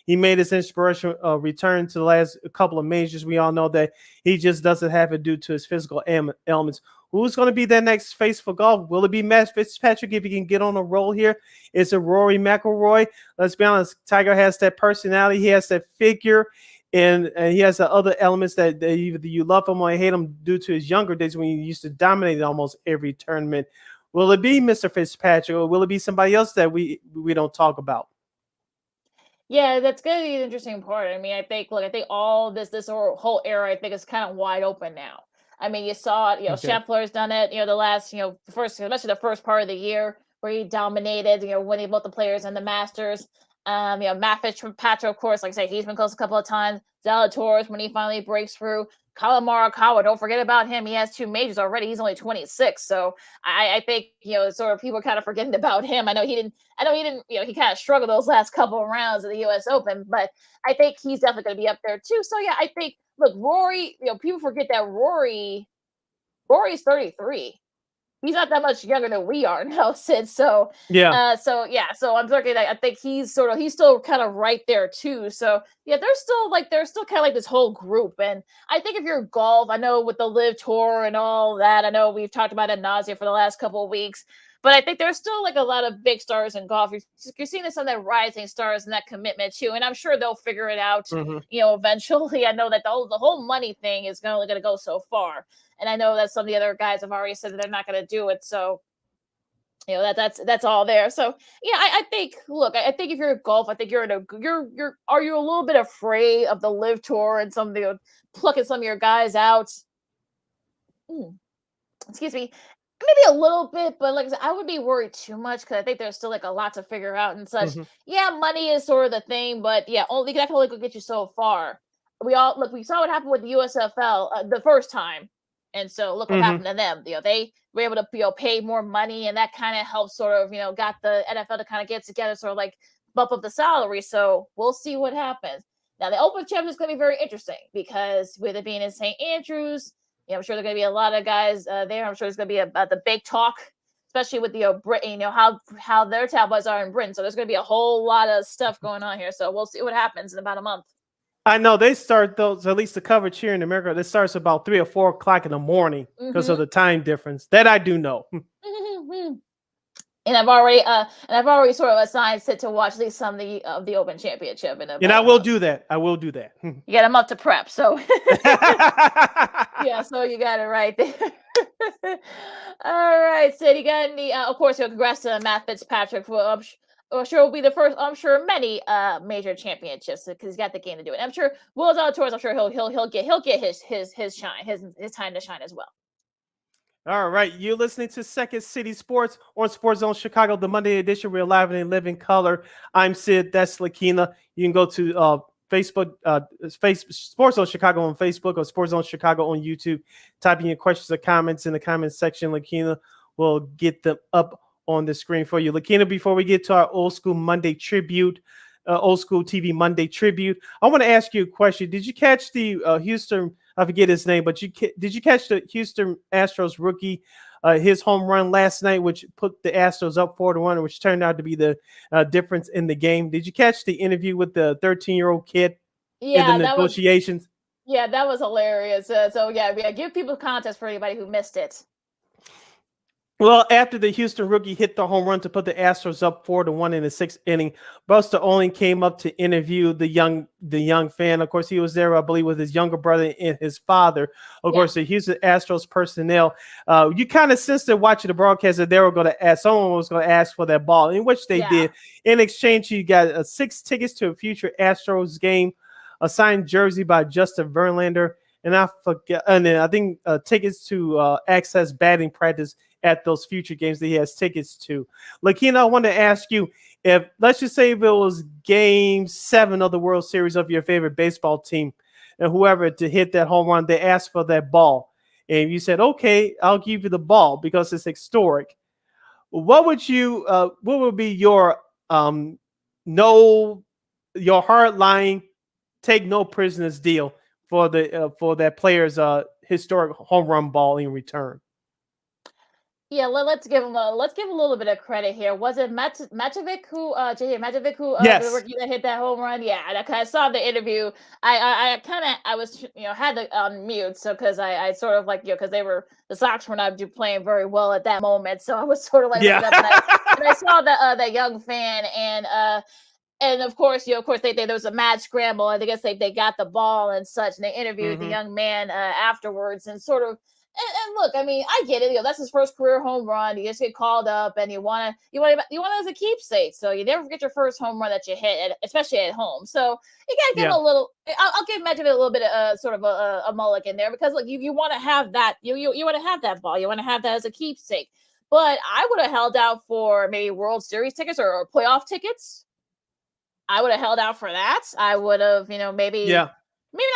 he made his inspiration return to the last couple of majors, we all know that he just doesn't have it due to his physical elements. Who's going to be that next face for golf? Will it be Matt Fitzpatrick if he can get on a roll here? Is it Rory McIlroy? Let's be honest, Tiger has that personality, he has that figure, and he has the other elements that either you love him or hate him due to his younger days when he used to dominate almost every tournament. Will it be Mr. Fitzpatrick or will it be somebody else that we don't talk about? Yeah, that's going to be an interesting part. I mean, I think all this whole era, I think is kind of wide open now. I mean, you saw it, Okay. Scheffler's done it, the last, first, especially the first part of the year where he dominated, winning both the Players and the Masters. Matt Fitzpatrick, of course, like I say, he's been close a couple of times. Zalatoris, when he finally breaks through. Colin Morikawa, don't forget about him. He has 2 majors already. He's only 26. So I think, sort of people are kind of forgetting about him. I know he didn't, he kind of struggled those last couple of rounds of the US Open, but I think he's definitely going to be up there too. So yeah, I think, look, Rory, people forget that Rory's 33. He's not that much younger than we are now, Sid. So, Yeah. so I'm looking I think he's still kind of right there too. So yeah, there's still kind of like this whole group. And I think if you're golf, I know with the Live Tour and all that, I know we've talked about ad nausea for the last couple of weeks, but I think there's still like a lot of big stars in golf. You're seeing some of that rising stars and that commitment too, and I'm sure they'll figure it out. Hmm. Eventually. I know that the whole money thing is only going to go so far. And I know that some of the other guys have already said that they're not going to do it. So, that's all there. So yeah, I think, look, I think if you're a golf, I think are you a little bit afraid of the Live Tour and some of the plucking some of your guys out? Mm, excuse me. Maybe a little bit, but like I said, I would be worried too much because I think there's still like a lot to figure out and such. Hmm. Yeah, money is sort of the thing, but yeah, that can only go get you so far. We saw what happened with the USFL the first time, and so look what Hmm. happened to them. They were able to pay more money, and that kind of helped sort of got the NFL to kind of get together, sort of like bump up the salary. So we'll see what happens. Now the Open Championship is going to be very interesting because with it being in St. Andrews. I'm sure there's going to be a lot of guys there. I'm sure there's going to be about the big talk, especially with the Britain, how their tabloids are in Britain. So there's going to be a whole lot of stuff going on here. So we'll see what happens in about a month. I know they start those, at least the coverage here in America, that starts about 3 or 4 o'clock in the morning because of Mm-hmm. the time difference. That I do know. And I've already sort of assigned Sid to watch at least some of the Open Championship in And about I a will month. do that. I will do that. You got a month to prep, so yeah, so you got it right there. All right, Sid, you got any? Of course, congrats to Matt Fitzpatrick for I'm sure will be the first. I'm sure many major championships because he's got the game to do it. I'm sure Will's out tours. I'm sure he'll get his shine, his time to shine as well. All right, you're listening to Second City Sports on Sports Zone Chicago, the Monday edition. We're live and in living color. I'm Sid. That's Lakeena. You can go to Facebook, Sports Zone Chicago on Facebook or Sports Zone Chicago on YouTube. Type in your questions or comments in the comments section. Lakeena will get them up on the screen for you. Lakeena, before we get to our old school Monday tribute, old school TV Monday tribute, I want to ask you a question. Did you catch the Houston? I forget his name, but did you catch the Houston Astros rookie, his home run last night, which put the Astros up 4-1, which turned out to be the difference in the game? Did you catch the interview with the 13-year-old kid in the Yeah, negotiations? that was hilarious. So yeah, give people context for anybody who missed it. Well, after the Houston rookie hit the home run to put the Astros up 4-1 in the sixth inning, Buster Olney came up to interview the young fan. Of course, he was there, I believe, with his younger brother and his father. Of Yeah, course, the Houston Astros personnel. You kind of sensed it watching the broadcast that they were going to ask, someone was going to ask for that ball, in which they yeah. did. In exchange, you got 6 tickets to a future Astros game, a signed jersey by Justin Verlander, and I forget, and then I think tickets to access batting practice at those future games that he has tickets to. Lakeena, I want to ask you, if let's just say if it was game 7 of the World Series of your favorite baseball team, and whoever to hit that home run, they asked for that ball. And you said, okay, I'll give you the ball because it's historic. What would be your no your hard line, take no prisoners deal for that player's historic home run ball in return? Yeah, let's give him a little bit of credit here. Was it Matovic who JJ Matovic who the Yes. rookie that hit that home run? Yeah, and I saw the interview. I kind of I was had to mute so because I sort of like because the Sox were not playing very well at that moment, so I was sort of like looking Yeah. up and I saw that young fan and of course, of course, there was a mad scramble. I guess they got the ball and such, and they interviewed the Hmm. young man afterwards, and sort of. And look, I mean, I get it. That's his first career home run. You just get called up, and you want it as a keepsake. So you never forget your first home run that you hit, especially at home. So you gotta give him Yeah. a little. I'll give Magic a little bit of sort of a mulligan there because look, you want to have that. You want to have that ball. You want to have that as a keepsake. But I would have held out for maybe World Series tickets or playoff tickets. I would have held out for that. I would have, Yeah. maybe not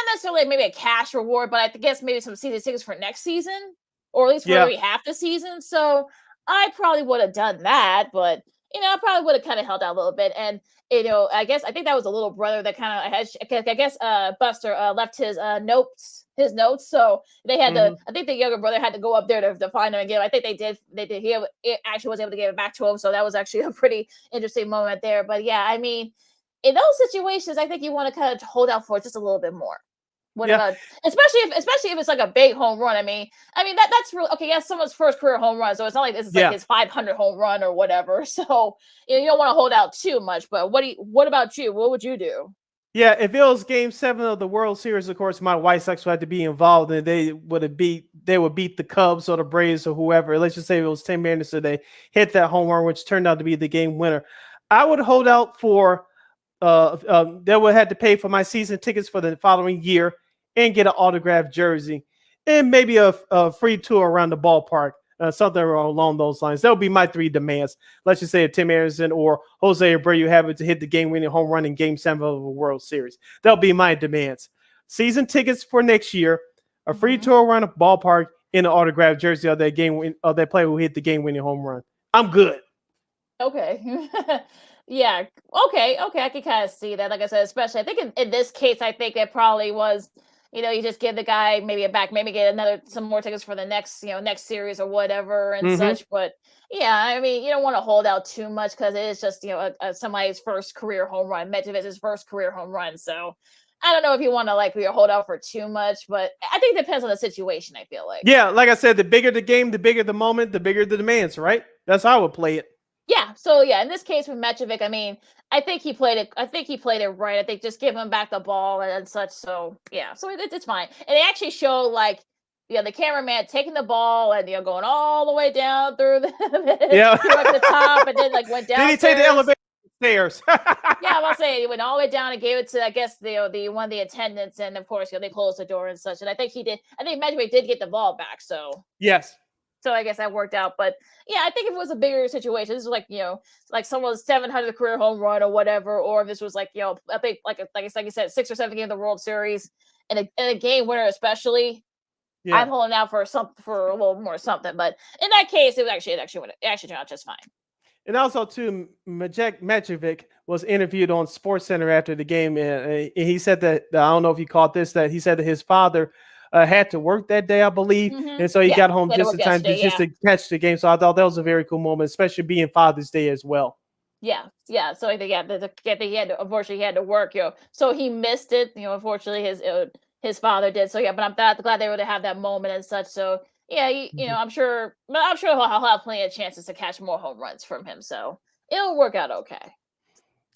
necessarily maybe a cash reward, but I guess maybe some season tickets for next season, or at least for Yeah. maybe half the season. So I probably would have done that, but I probably would have kind of held out a little bit. And I think that was a little brother that kind of had. I guess Buster left his notes. His notes, so they had to. Hmm. I think the younger brother had to go up there to find him and give. I think they did. They did. He actually was able to give it back to him, so that was actually a pretty interesting moment there. But yeah, I mean, in those situations, I think you want to kind of hold out for just a little bit more. What Yeah. about especially if it's like a big home run? I mean that's real. Okay, yes, someone's first career home run, so it's not like this is like Yeah. his 500 home run or whatever. So you don't want to hold out too much. But what about you? What would you do? Yeah, if it was Game 7 of the World Series, of course, my White Sox would have to be involved, and they would beat the Cubs or the Braves or whoever. Let's just say it was Tim Anderson. They hit that home run, which turned out to be the game winner. I would hold out for they would have to pay for my season tickets for the following year and get an autographed jersey and maybe a free tour around the ballpark, something along those lines. That would be my 3 demands. Let's just say if Tim Anderson or Jose Abreu have it to hit the game-winning home run in Game 7 of the World Series. That'll be my demands. Season tickets for next year, a free Hmm. tour around the ballpark, and an autographed jersey of that player who hit the game-winning home run. I'm good. Okay. Yeah. Okay. Okay. I can kind of see that. Like I said, especially I think in this case, I think it probably was, you just give the guy maybe a back, maybe get some more tickets for the next, next series or whatever and Hmm. such. But yeah, I mean, you don't want to hold out too much because it is just, somebody's first career home run. Metcalf's first career home run. So I don't know if you want to like hold out for too much, but I think it depends on the situation. I feel like. Yeah, like I said, the bigger the game, the bigger the moment, the bigger the demands, right? That's how I would play it. Yeah, so yeah, in this case with Metrovic, I mean, I think he played it. I think he played it right. I think just give him back the ball and such. So yeah, so it's fine. And they actually show like the cameraman taking the ball and going all the way down through Yeah. through like the top, and then like went Did he take the downstairs. elevator stairs? Yeah, I'm gonna say he went all the way down and gave it to I guess the one of the attendants, and of course they closed the door and such. And I think he did. I think Metrovic did get the ball back. Yes. So I guess that worked out. But yeah, I think if it was a bigger situation, this is like, like someone's 700th career home run or whatever, or if this was like, a big, like you said, 6 or 7 games of the World Series and a game winner, especially, Yeah. I'm holding out for for a little more something. But in that case, it actually turned out just fine. And also, too, Majek Metrovic was interviewed on SportsCenter after the game, and he said that I don't know if you caught this, that he said that his father had to work that day, I believe, and so he Yeah, got home had to just work in time to yesterday. just Yeah. to catch the game. So I thought that was a very cool moment, especially being Father's Day as well. Yeah, yeah. So I think he had to, unfortunately he had to work, So he missed it. Unfortunately his father did. So yeah, but I'm glad they were to have that moment and such. So yeah, I'm sure, but I'm sure he'll have plenty of chances to catch more home runs from him. So it'll work out okay.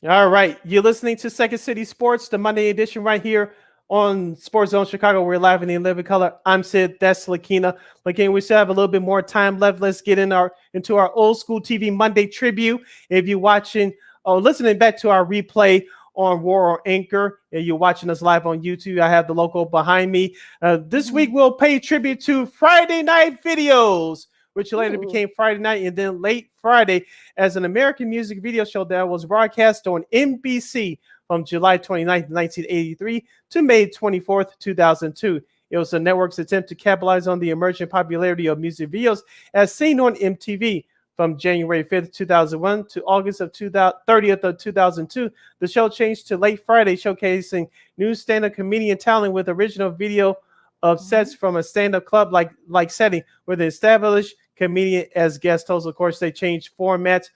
All right, you're listening to Second City Sports, the Monday edition, right here on Sports Zone Chicago. We're live in the living color. I'm Sid. That's Lakeena. Lakeena, we still have a little bit more time left. Let's get into our old school TV Monday tribute. If you're watching or listening back to our replay on War or Anchor, and you're watching us live on YouTube, I have the logo behind me. This week we'll pay tribute to Friday Night Videos, which later became Friday Night, and then Late Friday, as an American music video show that was broadcast on NBC from July 29th, 1983 to May 24th, 2002. It was the network's attempt to capitalize on the emerging popularity of music videos as seen on MTV. From January 5th, 2001 to August 30th of 2002, the show changed to Late Friday, showcasing new stand-up comedian talent with original video of sets from a stand-up club like setting with an established comedian as guest host. Of course, they changed formats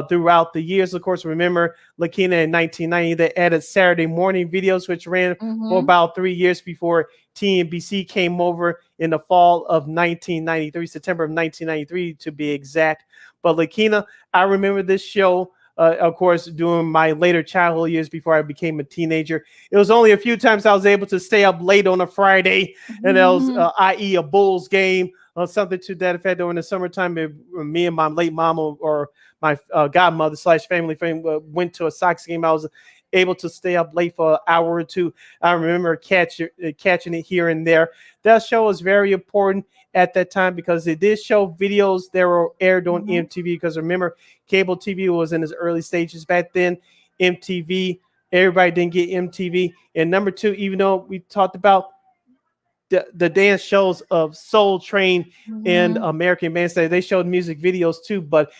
throughout the years. Of course, remember Lakeena in 1990, they added Saturday morning videos, which ran for about 3 years before TNBC came over in the fall of 1993, September of 1993 to be exact. But Lakeena, I remember this show, of course, during my later childhood years before I became a teenager. It was only a few times I was able to stay up late on a Friday, and that was i.e. a Bulls game or something to that effect. During the summertime, if me and my late mom or my godmother / family friend went to a Sox game, I was able to stay up late for an hour or two. I remember catching it here and there. That show was very important at that time because it did show videos that were aired on MTV. Because remember, cable TV was in its early stages back then. MTV, everybody didn't get MTV. And number two, even though we talked about the dance shows of Soul Train and American Bandstand, they showed music videos too. But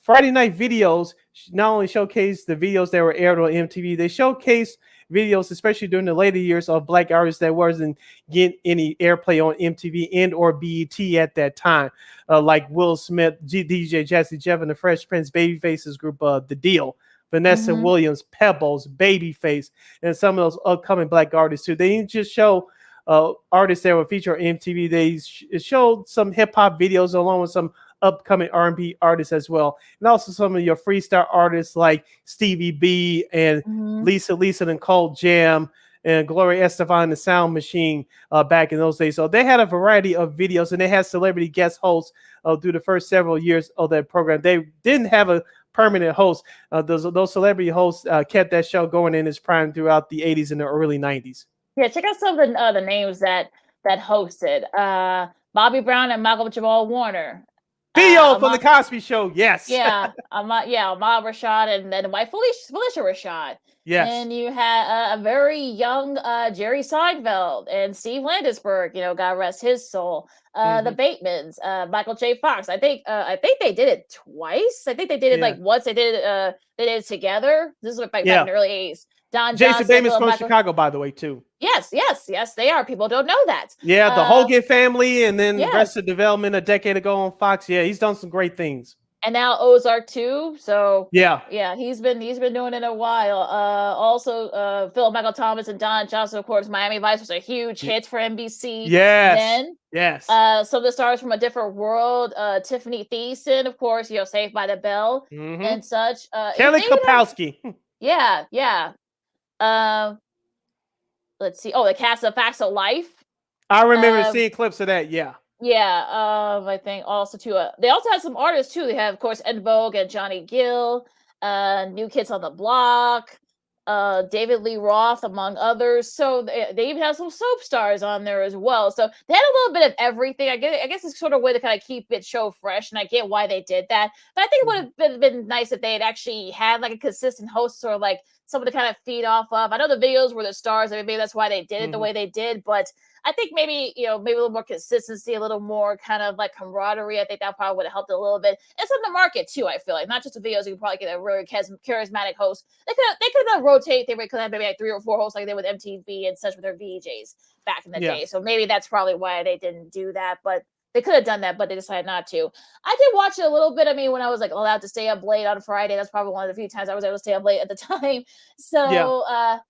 Friday Night Videos not only showcased the videos that were aired on MTV, they showcased videos, especially during the later years, of black artists that wasn't getting any airplay on MTV and or BET at that time, like Will Smith, DJ Jazzy Jeff, and the Fresh Prince, Babyface's group, The Deal, Vanessa Williams, Pebbles, Babyface, and some of those upcoming black artists too. They didn't just show artists that were featured on MTV. They showed some hip hop videos along with some upcoming R&B artists as well, and also some of your freestyle artists like Stevie B and Lisa and Cold Jam and Gloria Estefan and the Sound Machine back in those days. So they had a variety of videos, and they had celebrity guest hosts through the first several years of that program. They didn't have a permanent host. Those celebrity hosts kept that show going in its prime throughout the 80s and the early 90s. Yeah, check out some of the names that hosted. Bobby Brown and Malcolm Jamal Warner. Theo from the Cosby Show, yes. Yeah, Ahmad Rashad, and then wife Felicia Rashad. Yes. And you had a very young Jerry Seinfeld and Steve Landisberg. God rest his soul. The Batemans, Michael J. Fox. I think they did it twice. I think they did it like once. They did it together. This is back in the early 80s. Jason Bateman's from Chicago, by the way, too. Yes, they are. People don't know that. Yeah, the Hogan family, and then Arrested Development a decade ago on Fox. Yeah, he's done some great things. And now Ozark too. So yeah, he's been doing it a while. Also, Philip Michael Thomas and Don Johnson, of course. Miami Vice was a huge hit for NBC. Yes. Some of the stars from A Different World. Tiffany Thiessen, of course. Saved by the Bell and such. Kelly Kapowski. Yeah. Let's see. Oh, the cast of Facts of Life. I remember seeing clips of that. Yeah. I think also too. They also had some artists too. They have, of course, Ed Vogue and Johnny Gill, New Kids on the Block, David Lee Roth, among others. So they even have some soap stars on there as well. So they had a little bit of everything. I guess it's sort of a way to kind of keep it show fresh, and I get why they did that. But I think it would have been nice if they had actually had like a consistent host or like someone to kind of feed off of. I know the videos were the stars. Maybe that's why they did it the way they did. But I think maybe a little more consistency, a little more kind of like camaraderie. I think that probably would have helped a little bit. It's on the market too. I feel like not just the videos. You could probably get a really charismatic host. They could have rotate. They could have maybe like 3 or 4 hosts like they did with MTV and such with their VJs back in the day. So maybe that's probably why they didn't do that. But they could have done that, but they decided not to. I did watch it a little bit. I mean, when I was like allowed to stay up late on Friday, that's probably one of the few times I was able to stay up late at the time. So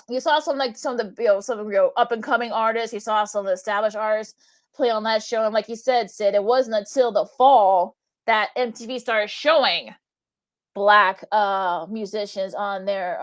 you saw some of the up and coming artists. You saw some of the established artists. play on that show. And like you said, Sid, it wasn't until the fall that MTV started showing black musicians on their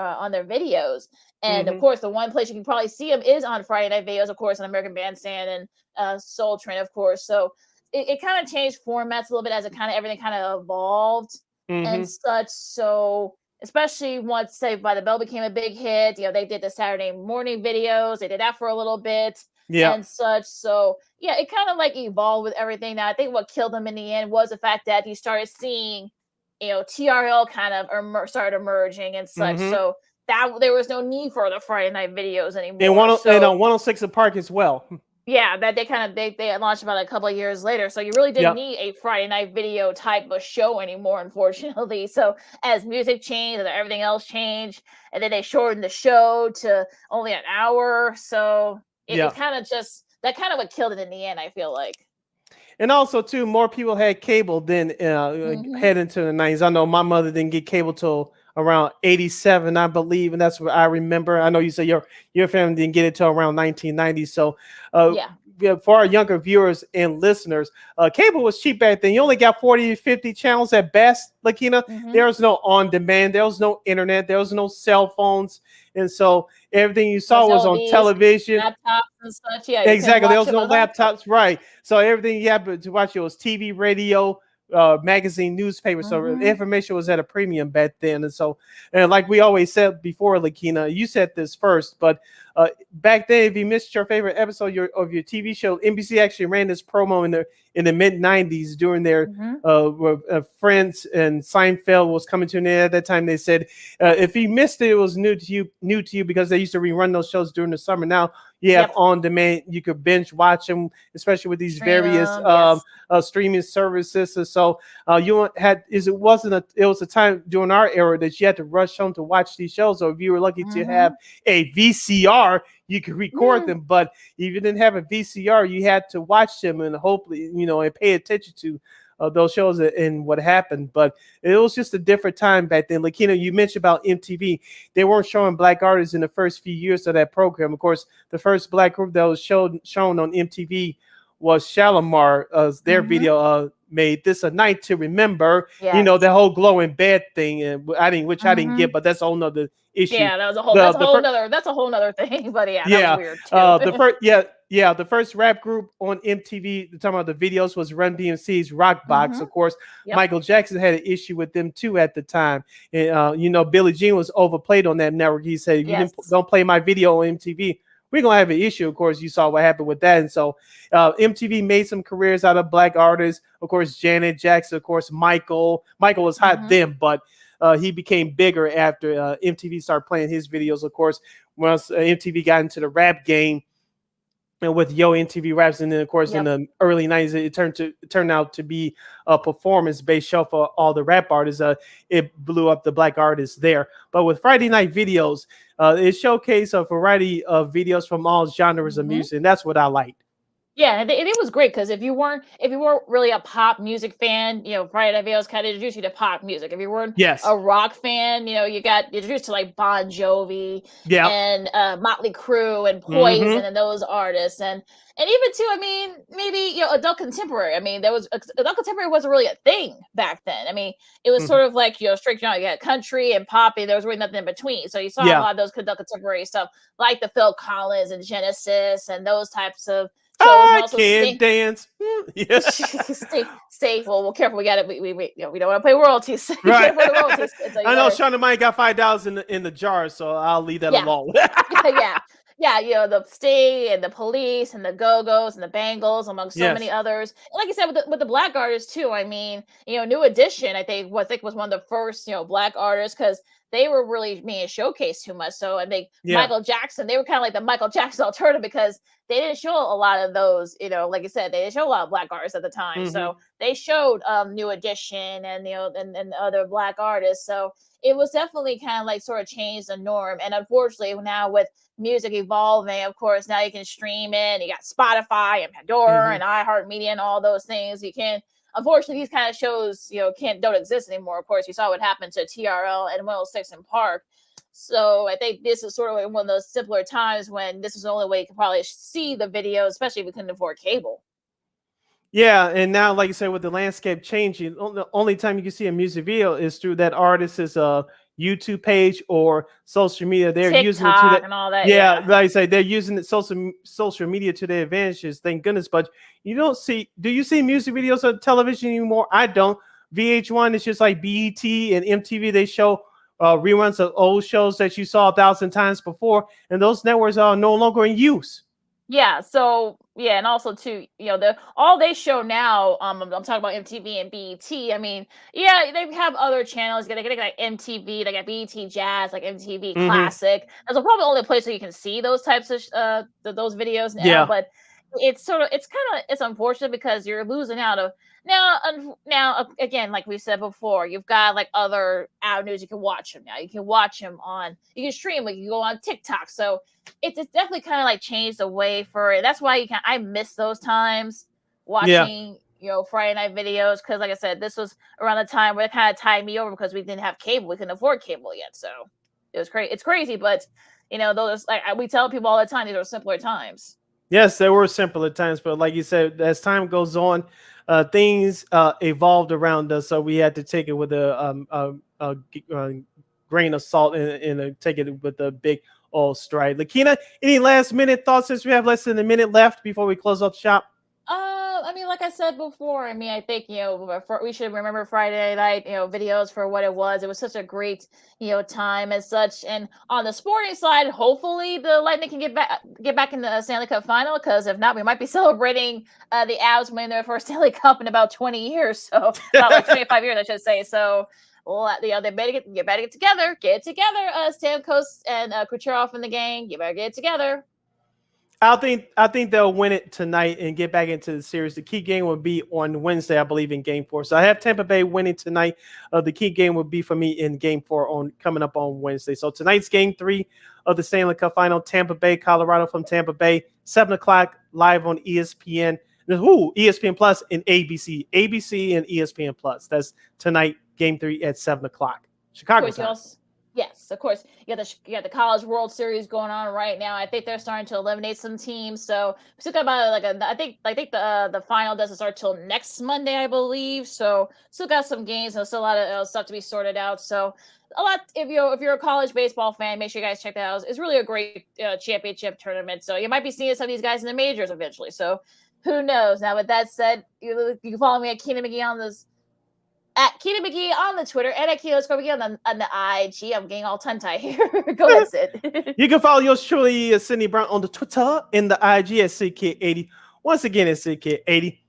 videos. And of course, the one place you can probably see them is on Friday Night Videos, of course, on American Bandstand and Soul Train, of course. So it kind of changed formats a little bit as it kind of everything kind of evolved and such. So especially once Saved by the Bell became a big hit, you know, they did the Saturday morning videos. They did that for a little bit and such. So yeah, it kind of like evolved with everything. Now I think what killed them in the end was the fact that you started seeing, you know, TRL kind of started emerging and such. So that there was no need for the Friday night videos anymore. And so 106 in Park as well. yeah, that they launched about a couple of years later. So you really didn't need a Friday night video type of show anymore, unfortunately. So as music changed and everything else changed, and then they shortened the show to only an hour. So it kind of just that kind of what killed it in the end, I feel like. And also, too, more people had cable than head into the 90s. I know my mother didn't get cable till around 87, I believe, and that's what I remember. I know you say your family didn't get it till around 1990. So, for our younger viewers and listeners, cable was cheap back then. You only got 40 to 50 channels at best, Lakeena. There was no on demand. There was no internet. There was no cell phones. And so everything you saw was on television. Laptops and such. Yeah, exactly. There was no laptops. Right. So everything you had to watch, it was TV, radio, magazine, newspaper. So information was at a premium back then. And so, and like we always said before, Lakeena, you said this first, but back then, if you missed your favorite episode of your TV show, NBC actually ran this promo in the mid 90s during their Friends, and Seinfeld was coming to an end at that time. They said if you missed it, it was new to you because they used to rerun those shows during the summer. Now you have on demand, you could binge watch them, especially with these various streaming services. And so it was a time during our era that you had to rush home to watch these shows. So if you were lucky to have a VCR, you could record them, but if you didn't have a VCR, you had to watch them and hopefully, and pay attention to those shows and what happened. But it was just a different time back then. Lakeena, you mentioned about MTV. They weren't showing black artists in the first few years of that program. Of course, the first black group that was shown on MTV was Shalimar. Their video made This a Night to Remember. The whole glowing bed thing, and I didn't get, but that's a whole nother issue. Yeah, that was a whole that's a whole nother thing. But that was weird too. The first rap group on MTV, talking about the videos, was Run DMC's Rock Box. Of course, Michael Jackson had an issue with them too at the time. And Billie Jean was overplayed on that network. He said, "If you don't play my video on MTV, we're gonna have an issue." Of course, you saw what happened with that. And so MTV made some careers out of black artists. Of course, Janet Jackson, of course, Michael was hot then, but he became bigger after MTV started playing his videos. Of course, once MTV got into the rap game and with Yo MTV Raps, and then of course in the early 90s it turned out to be a performance-based show for all the rap artists. It blew up the black artists there. But with Friday Night Videos, it showcased a variety of videos from all genres of music, and that's what I liked. Yeah, and it was great because if you weren't really a pop music fan, Friday Night Videos kind of introduced you to pop music. If you weren't a rock fan, you got introduced to like Bon Jovi and Motley Crue and Poison and those artists, and even too, I mean, maybe adult contemporary. I mean, adult contemporary wasn't really a thing back then. I mean, it was sort of like straight genre. You had country and poppy. There was really nothing in between. So you saw a lot of those adult contemporary stuff, like the Phil Collins and Genesis and those types of. I can't dance. Yeah. Stay well, careful. We got it. We don't want to pay royalties. Right. I know Sean and Mike got $5 in the jar, so I'll leave that alone. Yeah. The Sting and the Police and the Go-Go's and the Bangles, among so many others. And like you said, with the black artists too. I mean, New Edition, I think was one of the first black artists because they were really being showcased too much. So I think Michael Jackson, they were kind of like the Michael Jackson alternative because they didn't show a lot of those, like you said, they didn't show a lot of black artists at the time. So they showed New Edition and and other black artists. So it was definitely kind of like sort of changed the norm. And unfortunately, now with music evolving, of course, now you can stream it. You got Spotify and Pandora and iHeartMedia and all those things. You can. Unfortunately, these kind of shows, don't exist anymore. Of course, you saw what happened to TRL and 106 in Park. So I think this is sort of like one of those simpler times when this is the only way you can probably see the video, especially if you couldn't afford cable. Yeah, and now, like you said, with the landscape changing, the only time you can see a music video is through that artist's YouTube page or social media. They're using it to TikTok that. and all that. Yeah, Yeah. like I say, they're using it social media to their advantages. Thank goodness. But you don't see. Do you see music videos on television anymore? I don't. VH1 is just like BET and MTV. They show reruns of old shows that you saw 1,000 times before, and those networks are no longer in use. Yeah, so yeah, and also too, the all they show now, I'm talking about MTV and BET. I mean, yeah, they have other channels. They got like MTV, they got BET Jazz, like MTV Hmm. Classic. That's probably the only place where you can see those types of those videos now. Yeah, But it's unfortunate because you're losing out of again, like we said before, you've got like other avenues you can watch them now. You can watch them you can stream, like you can go on TikTok. So it's definitely kind of like changed the way for it. That's why I miss those times yeah. watching Friday night videos, because like I said, this was around the time where it kind of tied me over because we didn't have cable, we couldn't afford cable yet, so it was crazy. It's crazy, but those, like we tell people all the time, these are simpler times. Yes, there were simpler times, but like you said, as time goes on, things evolved around us, so we had to take it with a grain of salt and take it with a big old stride. Lakeena, any last minute thoughts since we have less than a minute left before we close up shop? I mean, like I said before, I mean, I think we should remember Friday night, videos for what it was. It was such a great, time as such. And on the sporting side, hopefully the Lightning can get back in the Stanley Cup final. Because if not, we might be celebrating the Avs winning their first Stanley Cup in about 20 years. So about like 25 years, I should say. So. Well, they better get together. Get it together, Stamkos and Kucherov in the gang. You better get it together. I think they'll win it tonight and get back into the series. The key game will be on Wednesday, I believe, in Game 4. So I have Tampa Bay winning tonight. The key game will be for me in Game 4 coming up on Wednesday. So tonight's Game 3 of the Stanley Cup Final, Tampa Bay, Colorado from Tampa Bay, 7 o'clock live on ESPN. ESPN Plus and ABC and ESPN Plus. That's tonight, Game 3 at 7 o'clock. Chicago time. Yes, of course. You got the College World Series going on right now. I think they're starting to eliminate some teams. So we still got about I think the final doesn't start till next Monday, I believe. So still got some games and still a lot of stuff to be sorted out. So a lot. If you're a college baseball fan, make sure you guys check that out. It's really a great championship tournament. So you might be seeing some of these guys in the majors eventually. So who knows? Now, with that said, you can follow me at Keenan McGee at Keenan McGee on the Twitter and at Keenan McGee on the IG. I'm getting all tongue-tied here. Go ahead, Sid. You can follow yours truly, Sydney Brown, on the Twitter and the IG at SidKid80. Once again, it's SidKid80.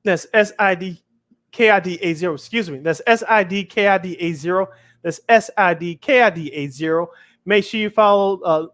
That's SIDKIDA0. Excuse me. That's SIDKIDA0. That's SIDKIDA0. Make sure you follow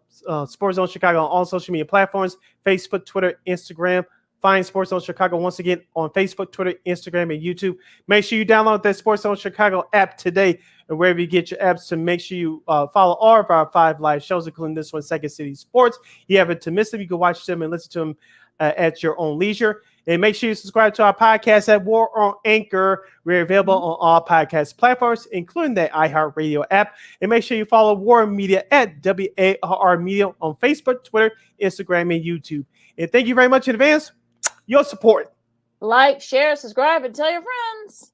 Sports Zone Chicago on all social media platforms: Facebook, Twitter, Instagram. Find Sports Zone Chicago once again on Facebook, Twitter, Instagram, and YouTube. Make sure you download that Sports Zone Chicago app today, and wherever you get your apps, to make sure you follow all of our 5 live shows, including this one, Second City Sports. You haven't to miss them. You can watch them and listen to them at your own leisure. And make sure you subscribe to our podcast at War on Anchor. We're available on all podcast platforms, including the iHeartRadio app. And make sure you follow War Media at WAR Media on Facebook, Twitter, Instagram, and YouTube. And thank you very much in advance. Your support. Like, share, subscribe, and tell your friends.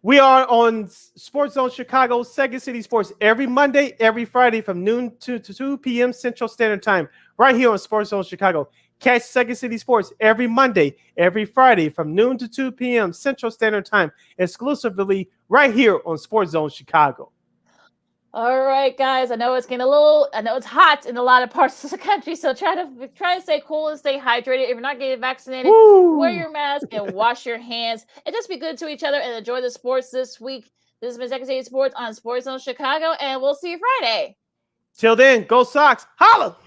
We are on Sports Zone Chicago, Second City Sports, every Monday, every Friday from noon to 2 p.m. Central Standard Time, right here on Sports Zone Chicago. Catch Second City Sports every Monday, every Friday from noon to 2 p.m. Central Standard Time, exclusively right here on Sports Zone Chicago. All right, guys. I know it's hot in a lot of parts of the country, so try to stay cool and stay hydrated. If you're not getting vaccinated, wear your mask and wash your hands, and just be good to each other and enjoy the sports this week. This has been Second City Sports on Sports Zone Chicago, and we'll see you Friday. Till then, go Sox. Holla!